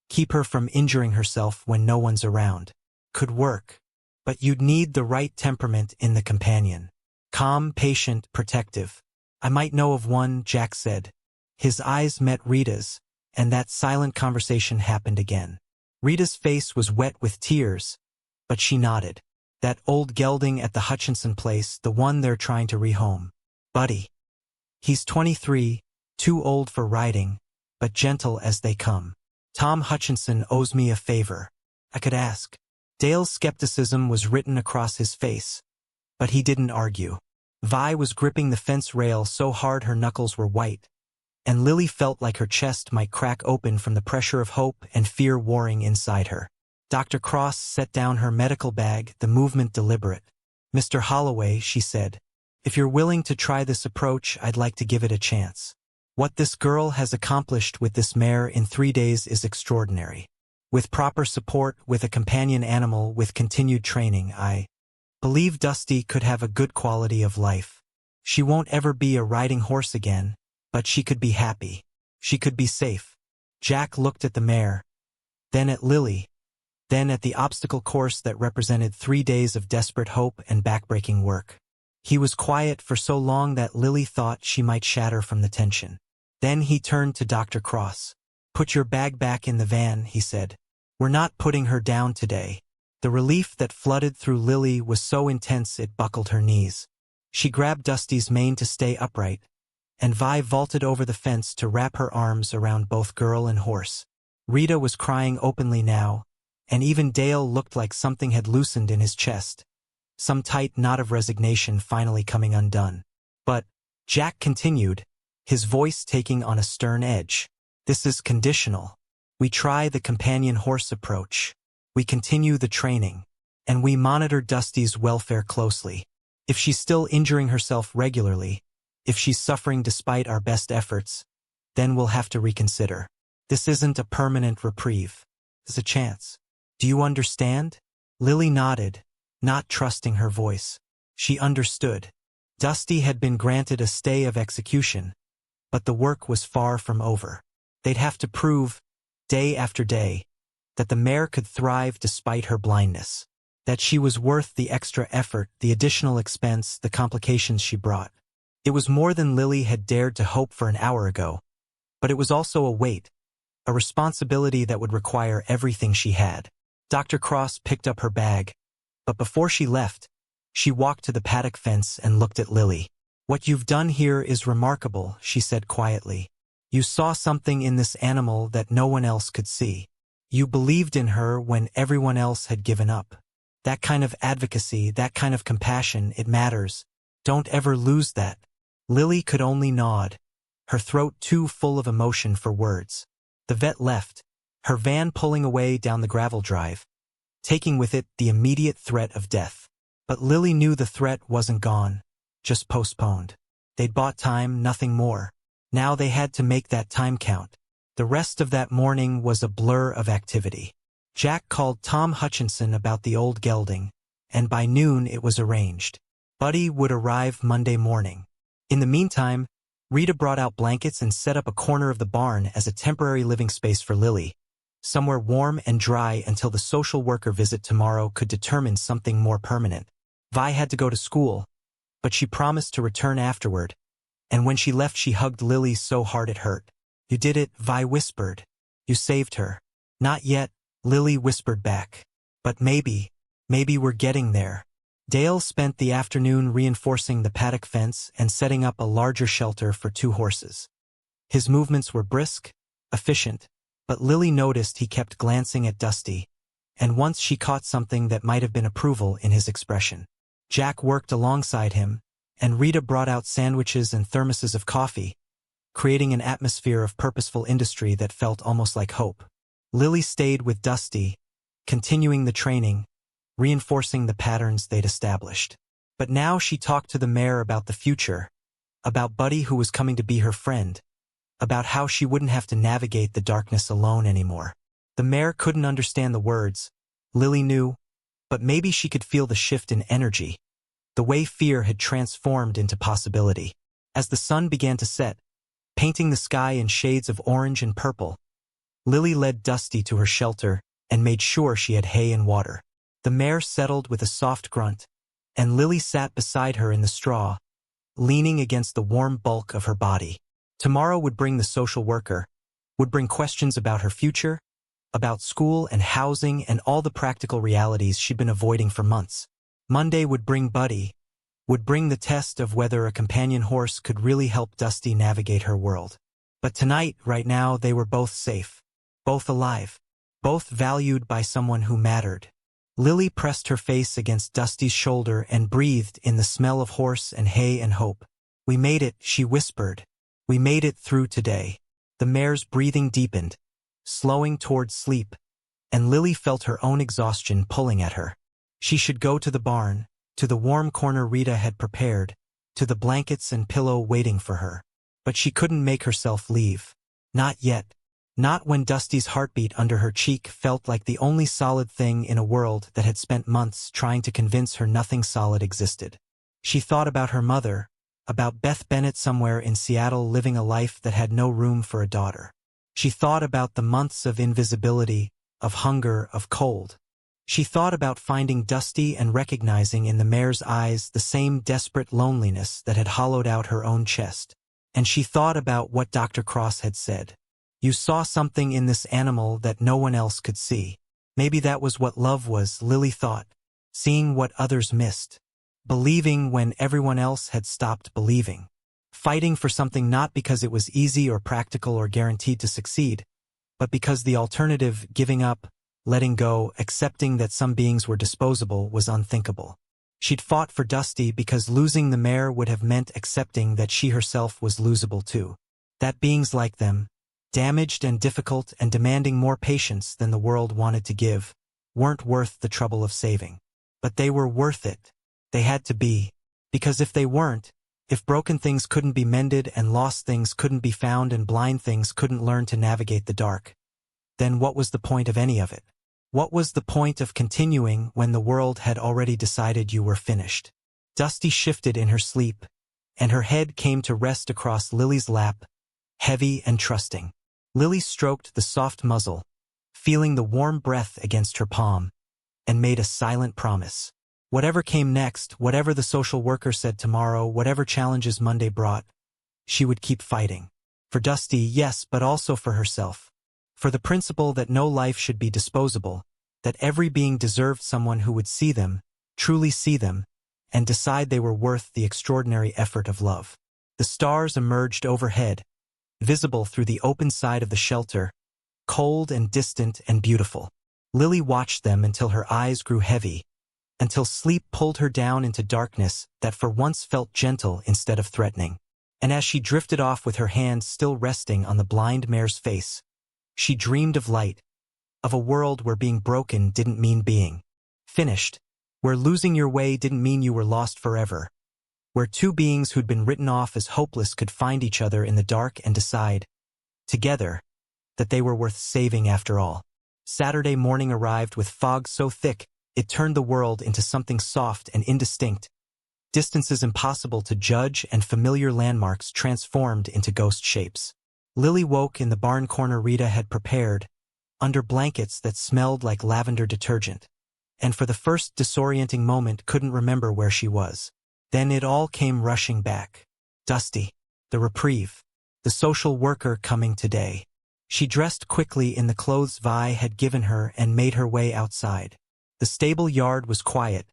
keep her from injuring herself when no one's around. Could work. But you'd need the right temperament in the companion. Calm, patient, protective. I might know of one," Jack said. His eyes met Rita's, and that silent conversation happened again. Rita's face was wet with tears, but she nodded. "That old gelding at the Hutchinson place, the one they're trying to rehome. Buddy. He's 23, too old for riding, but gentle as they come. Tom Hutchinson owes me a favor. I could ask." Dale's skepticism was written across his face, but he didn't argue. Vi was gripping the fence rail so hard her knuckles were white, and Lily felt like her chest might crack open from the pressure of hope and fear warring inside her. Dr. Cross set down her medical bag, the movement deliberate. "Mr. Holloway," she said, "if you're willing to try this approach, I'd like to give it a chance. What this girl has accomplished with this mare in 3 days is extraordinary. With proper support, with a companion animal, with continued training, I believe Dusty could have a good quality of life. She won't ever be a riding horse again, but she could be happy. She could be safe." Jack looked at the mare, then at Lily, then at the obstacle course that represented 3 days of desperate hope and backbreaking work. He was quiet for so long that Lily thought she might shatter from the tension. Then he turned to Dr. Cross. "Put your bag back in the van," he said. "We're not putting her down today." The relief that flooded through Lily was so intense it buckled her knees. She grabbed Dusty's mane to stay upright, and Vi vaulted over the fence to wrap her arms around both girl and horse. Rita was crying openly now, and even Dale looked like something had loosened in his chest, some tight knot of resignation finally coming undone. "But," Jack continued, his voice taking on a stern edge. This is conditional. We try the companion horse approach. We continue the training. And we monitor Dusty's welfare closely. If she's still injuring herself regularly, if she's suffering despite our best efforts, then we'll have to reconsider. This isn't a permanent reprieve. It's a chance. Do you understand? Lily nodded, not trusting her voice. She understood. Dusty had been granted a stay of execution, but the work was far from over. They'd have to prove, day after day, that the mare could thrive despite her blindness. That she was worth the extra effort, the additional expense, the complications she brought. It was more than Lily had dared to hope for an hour ago, but it was also a weight, a responsibility that would require everything she had. Dr. Cross picked up her bag, but before she left, she walked to the paddock fence and looked at Lily. "What you've done here is remarkable," she said quietly. "You saw something in this animal that no one else could see. You believed in her when everyone else had given up. That kind of advocacy, that kind of compassion, it matters. Don't ever lose that." Lily could only nod, her throat too full of emotion for words. The vet left, her van pulling away down the gravel drive, taking with it the immediate threat of death. But Lily knew the threat wasn't gone, just postponed. They'd bought time, nothing more. Now they had to make that time count. The rest of that morning was a blur of activity. Jack called Tom Hutchinson about the old gelding, and by noon it was arranged. Buddy would arrive Monday morning. In the meantime, Rita brought out blankets and set up a corner of the barn as a temporary living space for Lily, somewhere warm and dry until the social worker visit tomorrow could determine something more permanent. Vi had to go to school, but she promised to return afterward, and when she left she hugged Lily so hard it hurt. "You did it," Vi whispered. "You saved her." "Not yet," Lily whispered back. "But maybe we're getting there." Dale spent the afternoon reinforcing the paddock fence and setting up a larger shelter for 2 horses. His movements were brisk, efficient, but Lily noticed he kept glancing at Dusty, and once she caught something that might have been approval in his expression. Jack worked alongside him, and Rita brought out sandwiches and thermoses of coffee, creating an atmosphere of purposeful industry that felt almost like hope. Lily stayed with Dusty, continuing the training, reinforcing the patterns they'd established. But now she talked to the mare about the future, about Buddy who was coming to be her friend, about how she wouldn't have to navigate the darkness alone anymore. The mare couldn't understand the words, Lily knew, but maybe she could feel the shift in energy, the way fear had transformed into possibility. As the sun began to set, painting the sky in shades of orange and purple, Lily led Dusty to her shelter and made sure she had hay and water. The mare settled with a soft grunt, and Lily sat beside her in the straw, leaning against the warm bulk of her body. Tomorrow would bring the social worker, would bring questions about her future, about school and housing and all the practical realities she'd been avoiding for months. Monday would bring Buddy, would bring the test of whether a companion horse could really help Dusty navigate her world. But tonight, right now, they were both safe, both alive, both valued by someone who mattered. Lily pressed her face against Dusty's shoulder and breathed in the smell of horse and hay and hope. "We made it," she whispered. "We made it through today." The mare's breathing deepened, slowing towards sleep, and Lily felt her own exhaustion pulling at her. She should go to the barn, to the warm corner Rita had prepared, to the blankets and pillow waiting for her. But she couldn't make herself leave. Not yet. Not when Dusty's heartbeat under her cheek felt like the only solid thing in a world that had spent months trying to convince her nothing solid existed. She thought about her mother, about Beth Bennett somewhere in Seattle living a life that had no room for a daughter. She thought about the months of invisibility, of hunger, of cold. She thought about finding Dusty and recognizing in the mare's eyes the same desperate loneliness that had hollowed out her own chest. And she thought about what Dr. Cross had said. You saw something in this animal that no one else could see. Maybe that was what love was, Lily thought. Seeing what others missed. Believing when everyone else had stopped believing. Fighting for something not because it was easy or practical or guaranteed to succeed, but because the alternative, giving up, letting go, accepting that some beings were disposable, was unthinkable. She'd fought for Dusty because losing the mare would have meant accepting that she herself was losable too. That beings like them, damaged and difficult and demanding more patience than the world wanted to give, weren't worth the trouble of saving. But they were worth it. They had to be. Because if they weren't, if broken things couldn't be mended and lost things couldn't be found and blind things couldn't learn to navigate the dark, then what was the point of any of it? What was the point of continuing when the world had already decided you were finished? Dusty shifted in her sleep, and her head came to rest across Lily's lap, heavy and trusting. Lily stroked the soft muzzle, feeling the warm breath against her palm, and made a silent promise. Whatever came next, whatever the social worker said tomorrow, whatever challenges Monday brought, she would keep fighting. For Dusty, yes, but also for herself. For the principle that no life should be disposable, that every being deserved someone who would see them, truly see them, and decide they were worth the extraordinary effort of love. The stars emerged overhead, visible through the open side of the shelter, cold and distant and beautiful. Lily watched them until her eyes grew heavy, until sleep pulled her down into darkness that for once felt gentle instead of threatening. And as she drifted off with her hands still resting on the blind mare's face, she dreamed of light, of a world where being broken didn't mean being finished, where losing your way didn't mean you were lost forever, where two beings who'd been written off as hopeless could find each other in the dark and decide, together, that they were worth saving after all. Saturday morning arrived with fog so thick it turned the world into something soft and indistinct, distances impossible to judge and familiar landmarks transformed into ghost shapes. Lily woke in the barn corner Rita had prepared, under blankets that smelled like lavender detergent, and for the first disorienting moment couldn't remember where she was. Then it all came rushing back. Dusty, the reprieve, the social worker coming today. She dressed quickly in the clothes Vi had given her and made her way outside. The stable yard was quiet,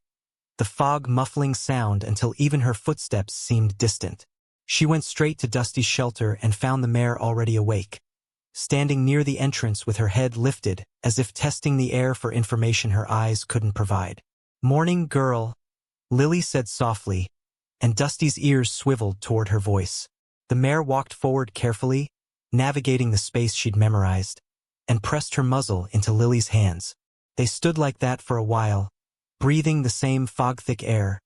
the fog muffling sound until even her footsteps seemed distant. She went straight to Dusty's shelter and found the mare already awake, standing near the entrance with her head lifted, as if testing the air for information her eyes couldn't provide. "Morning, girl," Lily said softly, and Dusty's ears swiveled toward her voice. The mare walked forward carefully, navigating the space she'd memorized, and pressed her muzzle into Lily's hands. They stood like that for a while, breathing the same fog-thick air,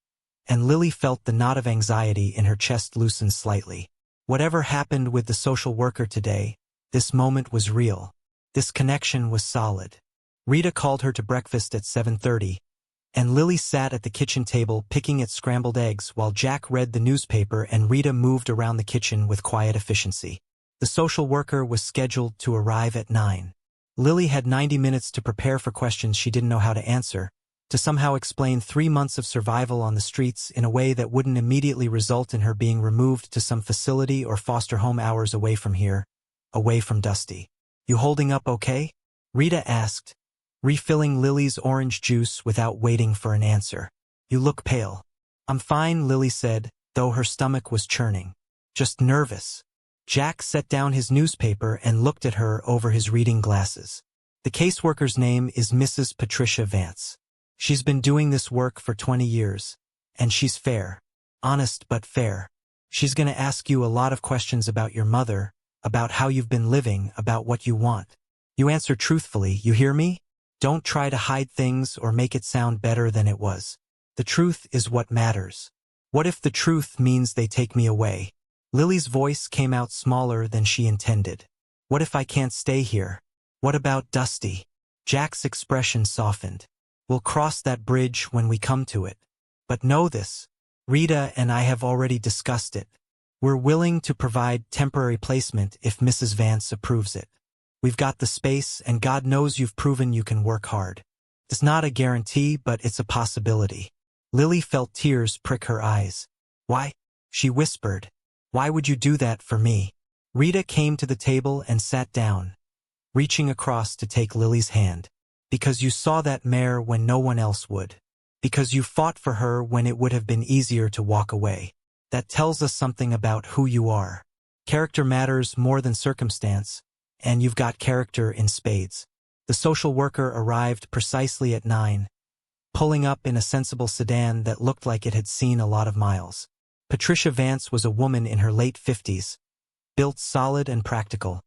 and Lily felt the knot of anxiety in her chest loosen slightly. Whatever happened with the social worker today, this moment was real. This connection was solid. Rita called her to breakfast at 7:30, and Lily sat at the kitchen table picking at scrambled eggs while Jack read the newspaper and Rita moved around the kitchen with quiet efficiency. The social worker was scheduled to arrive at 9. Lily had 90 minutes to prepare for questions she didn't know how to answer, to somehow explain 3 months of survival on the streets in a way that wouldn't immediately result in her being removed to some facility or foster home hours away from here, away from Dusty. "You holding up okay?" Rita asked, refilling Lily's orange juice without waiting for an answer. "You look pale." "I'm fine," Lily said, though her stomach was churning. "Just nervous." Jack set down his newspaper and looked at her over his reading glasses. "The caseworker's name is Mrs. Patricia Vance. She's been doing this work for 20 years, and she's fair. Honest but fair. She's going to ask you a lot of questions about your mother, about how you've been living, about what you want. You answer truthfully, you hear me? Don't try to hide things or make it sound better than it was. The truth is what matters. What if the truth means they take me away?" Lily's voice came out smaller than she intended. "What if I can't stay here? What about Dusty?" Jack's expression softened. "We'll cross that bridge when we come to it. But know this, Rita and I have already discussed it. We're willing to provide temporary placement if Mrs. Vance approves it. We've got the space, and God knows you've proven you can work hard. It's not a guarantee, but it's a possibility." Lily felt tears prick her eyes. "Why?" she whispered. "Why would you do that for me?" Rita came to the table and sat down, reaching across to take Lily's hand. "Because you saw that mare when no one else would. Because you fought for her when it would have been easier to walk away. That tells us something about who you are. Character matters more than circumstance, and you've got character in spades." The social worker arrived precisely at 9, pulling up in a sensible sedan that looked like it had seen a lot of miles. Patricia Vance was a woman in her late 50s, built solid and practical,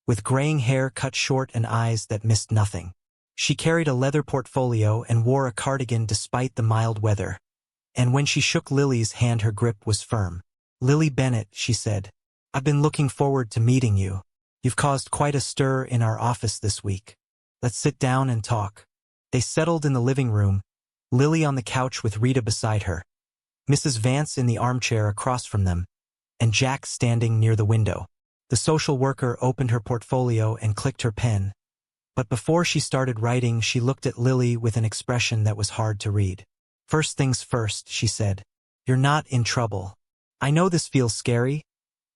with graying hair cut short and eyes that missed nothing. She carried a leather portfolio and wore a cardigan despite the mild weather, and when she shook Lily's hand her grip was firm. "Lily Bennett," she said, "I've been looking forward to meeting you. You've caused quite a stir in our office this week. Let's sit down and talk." They settled in the living room, Lily on the couch with Rita beside her, Mrs. Vance in the armchair across from them, and Jack standing near the window. The social worker opened her portfolio and clicked her pen, but before she started writing she looked at Lily with an expression that was hard to read. "First things first," she said. "You're not in trouble. I know this feels scary,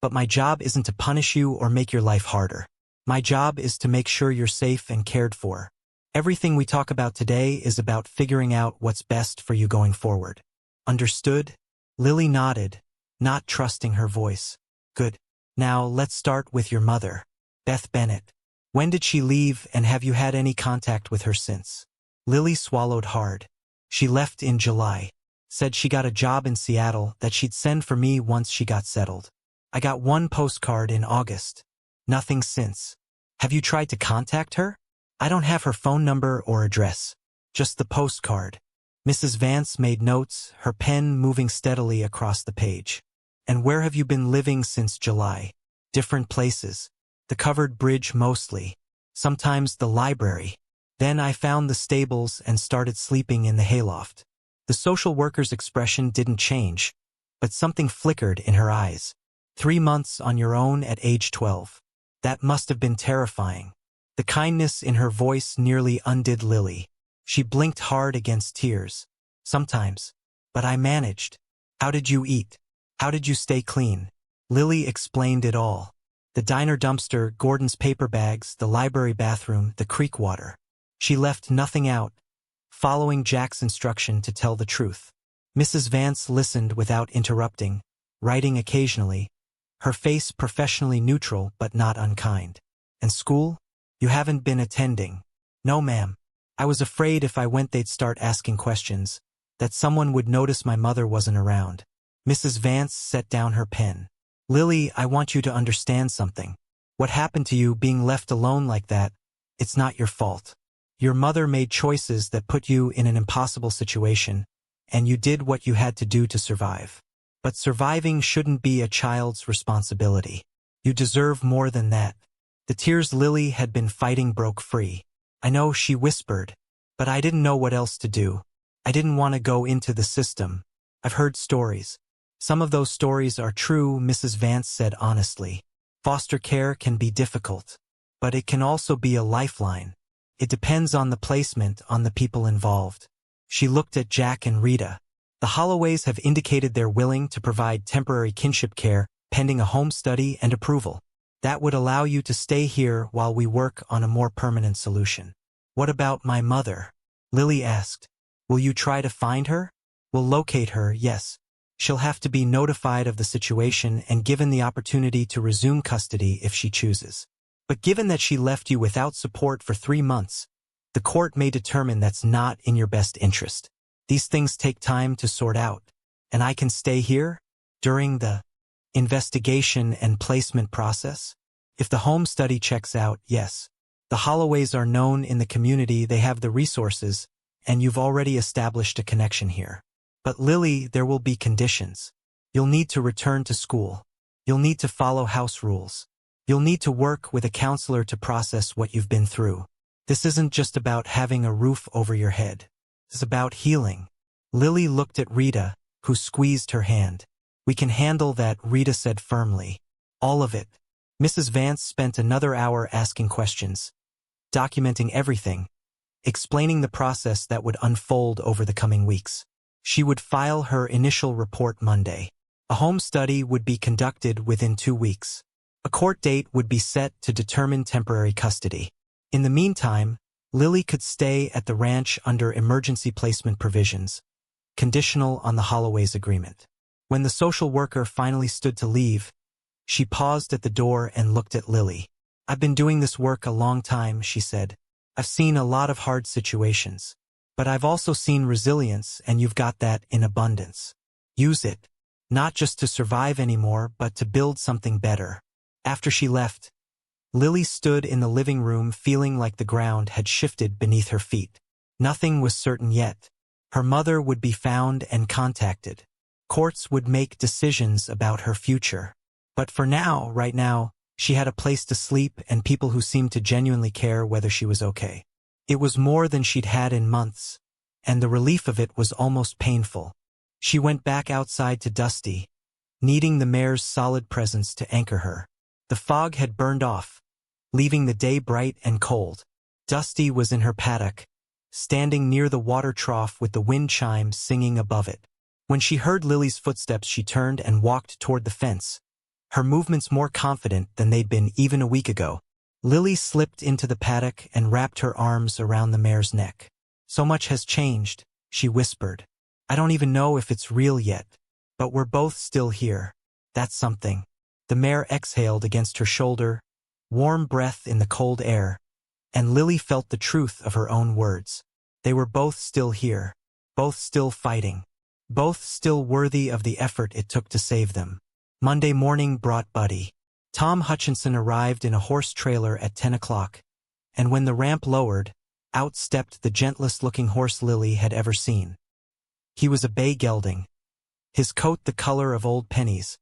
but my job isn't to punish you or make your life harder. My job is to make sure you're safe and cared for. Everything we talk about today is about figuring out what's best for you going forward. Understood?" Lily nodded, not trusting her voice. "Good. Now let's start with your mother, Beth Bennett. When did she leave and have you had any contact with her since?" Lily swallowed hard. "She left in July. Said she got a job in Seattle that she'd send for me once she got settled. I got one postcard in August. Nothing since. Have you tried to contact her? I don't have her phone number or address. Just the postcard." Mrs. Vance made notes, her pen moving steadily across the page. "And where have you been living since July?" "Different places. The covered bridge mostly. Sometimes the library. Then I found the stables and started sleeping in the hayloft." The social worker's expression didn't change, but something flickered in her eyes. 3 months on your own at age 12. That must have been terrifying. The kindness in her voice nearly undid Lily. She blinked hard against tears. "Sometimes. But I managed." "How did you eat? How did you stay clean?" Lily explained it all. The diner dumpster, Gordon's paper bags, the library bathroom, the creek water. She left nothing out, following Jack's instruction to tell the truth. Mrs. Vance listened without interrupting, writing occasionally, her face professionally neutral but not unkind. "And school? You haven't been attending?" "No, ma'am. I was afraid if I went they'd start asking questions, that someone would notice my mother wasn't around." Mrs. Vance set down her pen. "Lily, I want you to understand something. What happened to you being left alone like that, it's not your fault. Your mother made choices that put you in an impossible situation, and you did what you had to do to survive. But surviving shouldn't be a child's responsibility. You deserve more than that." The tears Lily had been fighting broke free. "I know," she whispered, "but I didn't know what else to do. I didn't want to go into the system. I've heard stories. Some of those stories are true," Mrs. Vance said honestly. "Foster care can be difficult, but it can also be a lifeline. It depends on the placement, on the people involved." She looked at Jack and Rita. "The Holloways have indicated they're willing to provide temporary kinship care, pending a home study and approval. That would allow you to stay here while we work on a more permanent solution." "What about my mother?" Lily asked. "Will you try to find her?" "We'll locate her, yes. She'll have to be notified of the situation and given the opportunity to resume custody if she chooses. But given that she left you without support for 3 months, the court may determine that's not in your best interest. These things take time to sort out, and I can stay here during the investigation and placement process. If the home study checks out, yes. The Holloways are known in the community, they have the resources, and you've already established a connection here. But Lily, there will be conditions. You'll need to return to school. You'll need to follow house rules. You'll need to work with a counselor to process what you've been through. This isn't just about having a roof over your head. It's about healing." Lily looked at Rita, who squeezed her hand. "We can handle that," Rita said firmly. "All of it." Mrs. Vance spent another hour asking questions, documenting everything, explaining the process that would unfold over the coming weeks. She would file her initial report Monday. A home study would be conducted within 2 weeks. A court date would be set to determine temporary custody. In the meantime, Lily could stay at the ranch under emergency placement provisions, conditional on the Holloway's agreement. When the social worker finally stood to leave, she paused at the door and looked at Lily. "I've been doing this work a long time," she said. "I've seen a lot of hard situations. But I've also seen resilience, and you've got that in abundance. Use it. Not just to survive anymore, but to build something better. After she left, Lily stood in the living room feeling like the ground had shifted beneath her feet. Nothing was certain yet. Her mother would be found and contacted. Courts would make decisions about her future. But for now, right now, she had a place to sleep and people who seemed to genuinely care whether she was okay. It was more than she'd had in months, and the relief of it was almost painful. She went back outside to Dusty, needing the mare's solid presence to anchor her. The fog had burned off, leaving the day bright and cold. Dusty was in her paddock, standing near the water trough with the wind chimes singing above it. When she heard Lily's footsteps, she turned and walked toward the fence, her movements more confident than they'd been even a week ago. Lily slipped into the paddock and wrapped her arms around the mare's neck. "So much has changed," she whispered. "I don't even know if it's real yet, but we're both still here. That's something." The mare exhaled against her shoulder, warm breath in the cold air, and Lily felt the truth of her own words. They were both still here, both still fighting, both still worthy of the effort it took to save them. Monday morning brought Buddy. Tom Hutchinson arrived in a horse trailer at 10 o'clock, and when the ramp lowered, out stepped the gentlest-looking horse Lily had ever seen. He was a bay gelding, his coat the color of old pennies,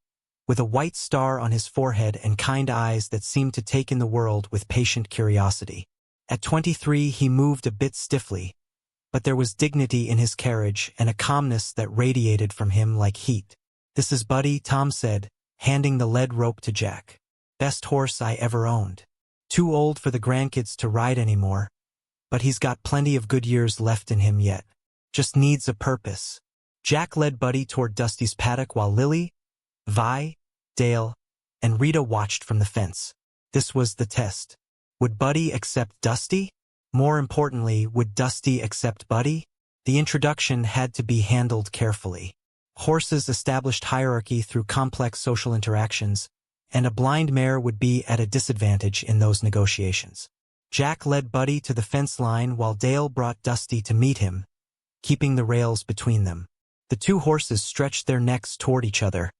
with a white star on his forehead and kind eyes that seemed to take in the world with patient curiosity. At 23 he moved a bit stiffly, but there was dignity in his carriage and a calmness that radiated from him like heat. "This is Buddy," Tom said, handing the lead rope to Jack. "Best horse I ever owned. Too old for the grandkids to ride anymore, but he's got plenty of good years left in him yet. Just needs a purpose." Jack led Buddy toward Dusty's paddock while Lily, Vi, Dale, and Rita watched from the fence. This was the test. Would Buddy accept Dusty? More importantly, would Dusty accept Buddy? The introduction had to be handled carefully. Horses established hierarchy through complex social interactions, and a blind mare would be at a disadvantage in those negotiations. Jack led Buddy to the fence line while Dale brought Dusty to meet him, keeping the rails between them. The two horses stretched their necks toward each other,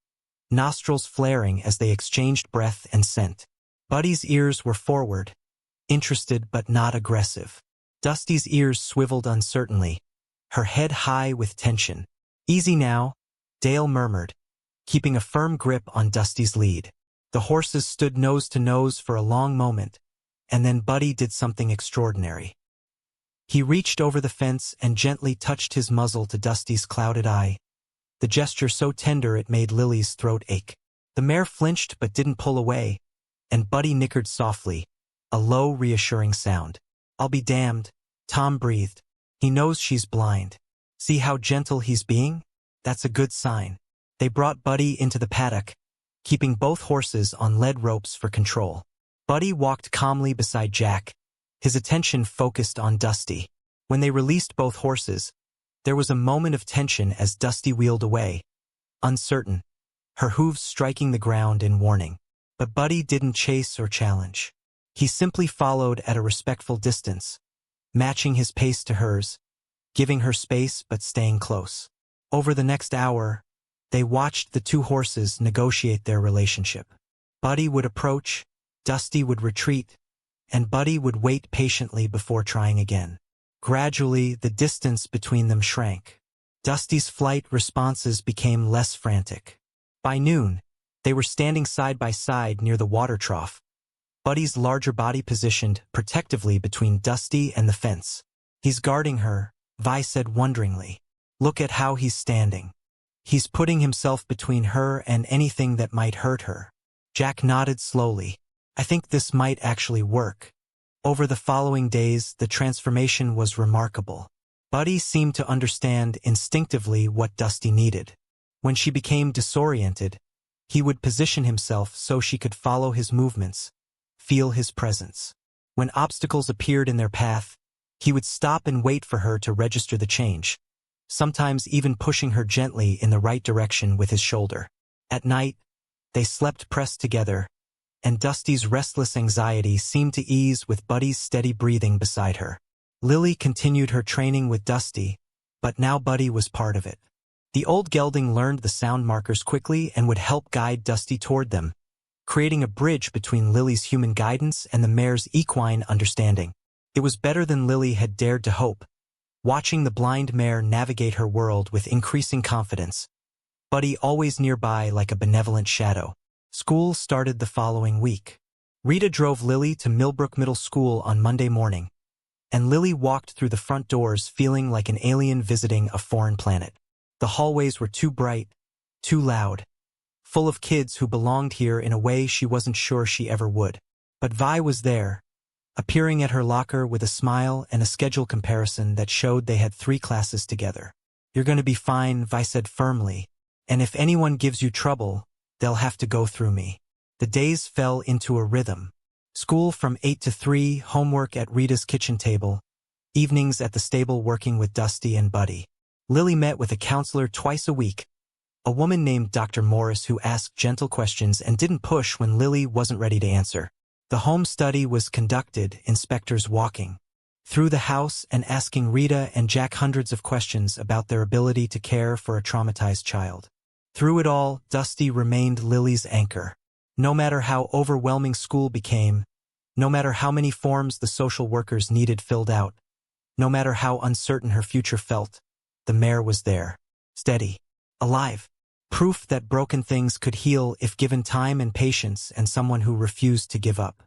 nostrils flaring as they exchanged breath and scent. Buddy's ears were forward, interested but not aggressive. Dusty's ears swiveled uncertainly, her head high with tension. "Easy now," Dale murmured, keeping a firm grip on Dusty's lead. The horses stood nose to nose for a long moment, and then Buddy did something extraordinary. He reached over the fence and gently touched his muzzle to Dusty's clouded eye, the gesture so tender it made Lily's throat ache. The mare flinched but didn't pull away, and Buddy nickered softly, a low, reassuring sound. "I'll be damned," Tom breathed. "He knows she's blind. See how gentle he's being? That's a good sign." They brought Buddy into the paddock, keeping both horses on lead ropes for control. Buddy walked calmly beside Jack, his attention focused on Dusty. When they released both horses, there was a moment of tension as Dusty wheeled away, uncertain, her hooves striking the ground in warning. But Buddy didn't chase or challenge. He simply followed at a respectful distance, matching his pace to hers, giving her space but staying close. Over the next hour, they watched the two horses negotiate their relationship. Buddy would approach, Dusty would retreat, and Buddy would wait patiently before trying again. Gradually, the distance between them shrank. Dusty's flight responses became less frantic. By noon, they were standing side by side near the water trough, Buddy's larger body positioned protectively between Dusty and the fence. "He's guarding her," Vi said wonderingly. "Look at how he's standing. He's putting himself between her and anything that might hurt her." Jack nodded slowly. "I think this might actually work." Over the following days, the transformation was remarkable. Buddy seemed to understand instinctively what Dusty needed. When she became disoriented, he would position himself so she could follow his movements, feel his presence. When obstacles appeared in their path, he would stop and wait for her to register the change, sometimes even pushing her gently in the right direction with his shoulder. At night, they slept pressed together, and Dusty's restless anxiety seemed to ease with Buddy's steady breathing beside her. Lily continued her training with Dusty, but now Buddy was part of it. The old gelding learned the sound markers quickly and would help guide Dusty toward them, creating a bridge between Lily's human guidance and the mare's equine understanding. It was better than Lily had dared to hope, watching the blind mare navigate her world with increasing confidence, Buddy always nearby like a benevolent shadow. School started the following week. Rita drove Lily to Millbrook Middle School on Monday morning, and Lily walked through the front doors feeling like an alien visiting a foreign planet. The hallways were too bright, too loud, full of kids who belonged here in a way she wasn't sure she ever would. But Vi was there, appearing at her locker with a smile and a schedule comparison that showed they had 3 classes together. "You're going to be fine," Vi said firmly, "and if anyone gives you trouble, they'll have to go through me." The days fell into a rhythm. School from 8 to 3, homework at Rita's kitchen table, evenings at the stable working with Dusty and Buddy. Lily met with a counselor twice a week, a woman named Dr. Morris who asked gentle questions and didn't push when Lily wasn't ready to answer. The home study was conducted, inspectors walking through the house and asking Rita and Jack hundreds of questions about their ability to care for a traumatized child. Through it all, Dusty remained Lily's anchor. No matter how overwhelming school became, no matter how many forms the social workers needed filled out, no matter how uncertain her future felt, the mare was there, steady, alive, proof that broken things could heal if given time and patience and someone who refused to give up.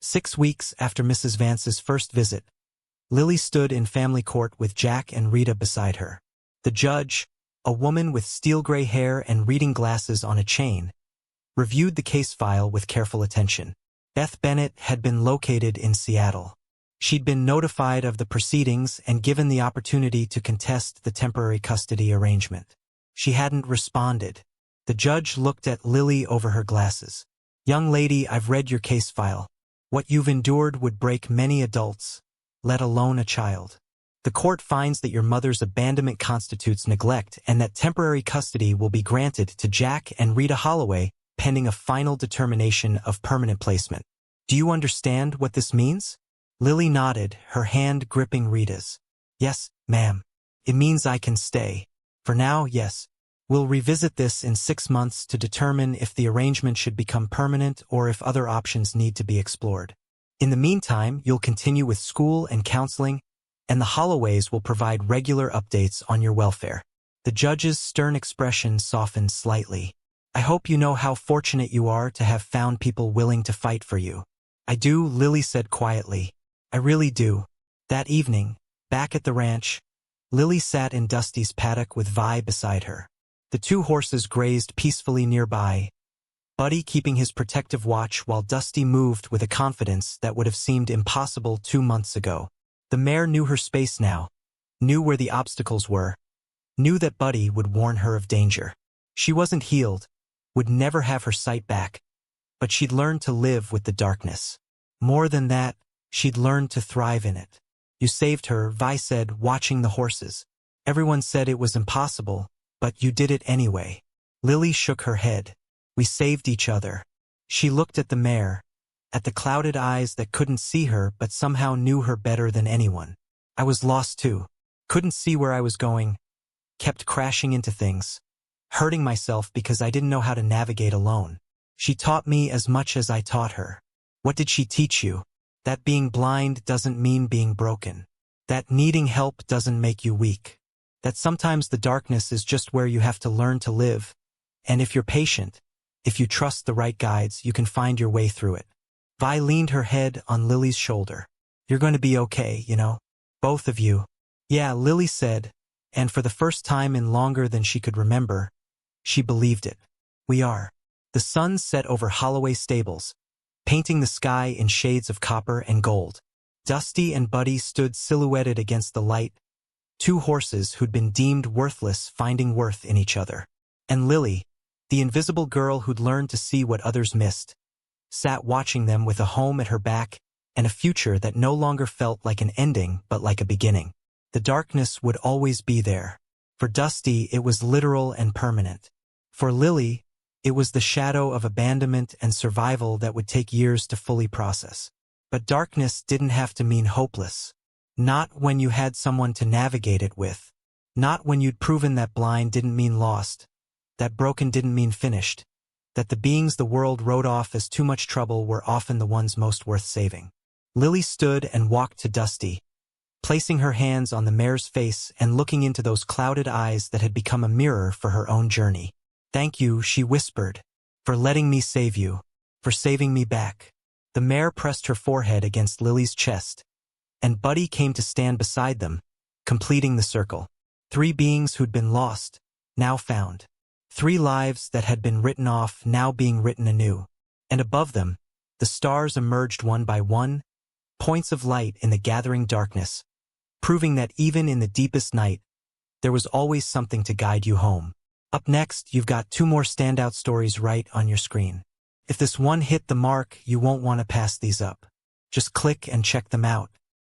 6 weeks after Mrs. Vance's first visit, Lily stood in family court with Jack and Rita beside her. The judge, a woman with steel-gray hair and reading glasses on a chain, reviewed the case file with careful attention. Beth Bennett had been located in Seattle. She'd been notified of the proceedings and given the opportunity to contest the temporary custody arrangement. She hadn't responded. The judge looked at Lily over her glasses. "Young lady, I've read your case file. What you've endured would break many adults, let alone a child. The court finds that your mother's abandonment constitutes neglect and that temporary custody will be granted to Jack and Rita Holloway pending a final determination of permanent placement. Do you understand what this means?" Lily nodded, her hand gripping Rita's. "Yes, ma'am. It means I can stay. For now, yes. We'll revisit this in 6 months to determine if the arrangement should become permanent or if other options need to be explored. In the meantime, you'll continue with school and counseling, and the Holloways will provide regular updates on your welfare." The judge's stern expression softened slightly. "I hope you know how fortunate you are to have found people willing to fight for you." "I do," Lily said quietly. "I really do." That evening, back at the ranch, Lily sat in Dusty's paddock with Vi beside her. The 2 horses grazed peacefully nearby, Buddy keeping his protective watch while Dusty moved with a confidence that would have seemed impossible 2 months ago. The mare knew her space now, knew where the obstacles were, knew that Buddy would warn her of danger. She wasn't healed, would never have her sight back, but she'd learned to live with the darkness. More than that, she'd learned to thrive in it. "You saved her," Vi said, watching the horses. "Everyone said it was impossible, but you did it anyway." Lily shook her head. "We saved each other." She looked at the mare, at the clouded eyes that couldn't see her but somehow knew her better than anyone. "I was lost too. Couldn't see where I was going. Kept crashing into things. Hurting myself because I didn't know how to navigate alone. She taught me as much as I taught her." "What did she teach you?" "That being blind doesn't mean being broken. That needing help doesn't make you weak. That sometimes the darkness is just where you have to learn to live. And if you're patient, if you trust the right guides, you can find your way through it." Vi leaned her head on Lily's shoulder. "You're going to be okay, you know. Both of you." "Yeah," Lily said, and for the first time in longer than she could remember, she believed it. "We are." The sun set over Holloway Stables, painting the sky in shades of copper and gold. Dusty and Buddy stood silhouetted against the light, 2 horses who'd been deemed worthless finding worth in each other. And Lily, the invisible girl who'd learned to see what others missed, sat watching them with a home at her back and a future that no longer felt like an ending but like a beginning. The darkness would always be there. For Dusty, it was literal and permanent. For Lily, it was the shadow of abandonment and survival that would take years to fully process. But darkness didn't have to mean hopeless. Not when you had someone to navigate it with. Not when you'd proven that blind didn't mean lost, that broken didn't mean finished, that the beings the world wrote off as too much trouble were often the ones most worth saving. Lily stood and walked to Dusty, placing her hands on the mare's face and looking into those clouded eyes that had become a mirror for her own journey. "Thank you," she whispered, "for letting me save you, for saving me back." The mare pressed her forehead against Lily's chest, and Buddy came to stand beside them, completing the circle. 3 beings who'd been lost, now found. 3 lives that had been written off, now being written anew. And above them, the stars emerged one by one, points of light in the gathering darkness, proving that even in the deepest night, there was always something to guide you home. Up next, you've got 2 more standout stories right on your screen. If this one hit the mark, you won't want to pass these up. Just click and check them out.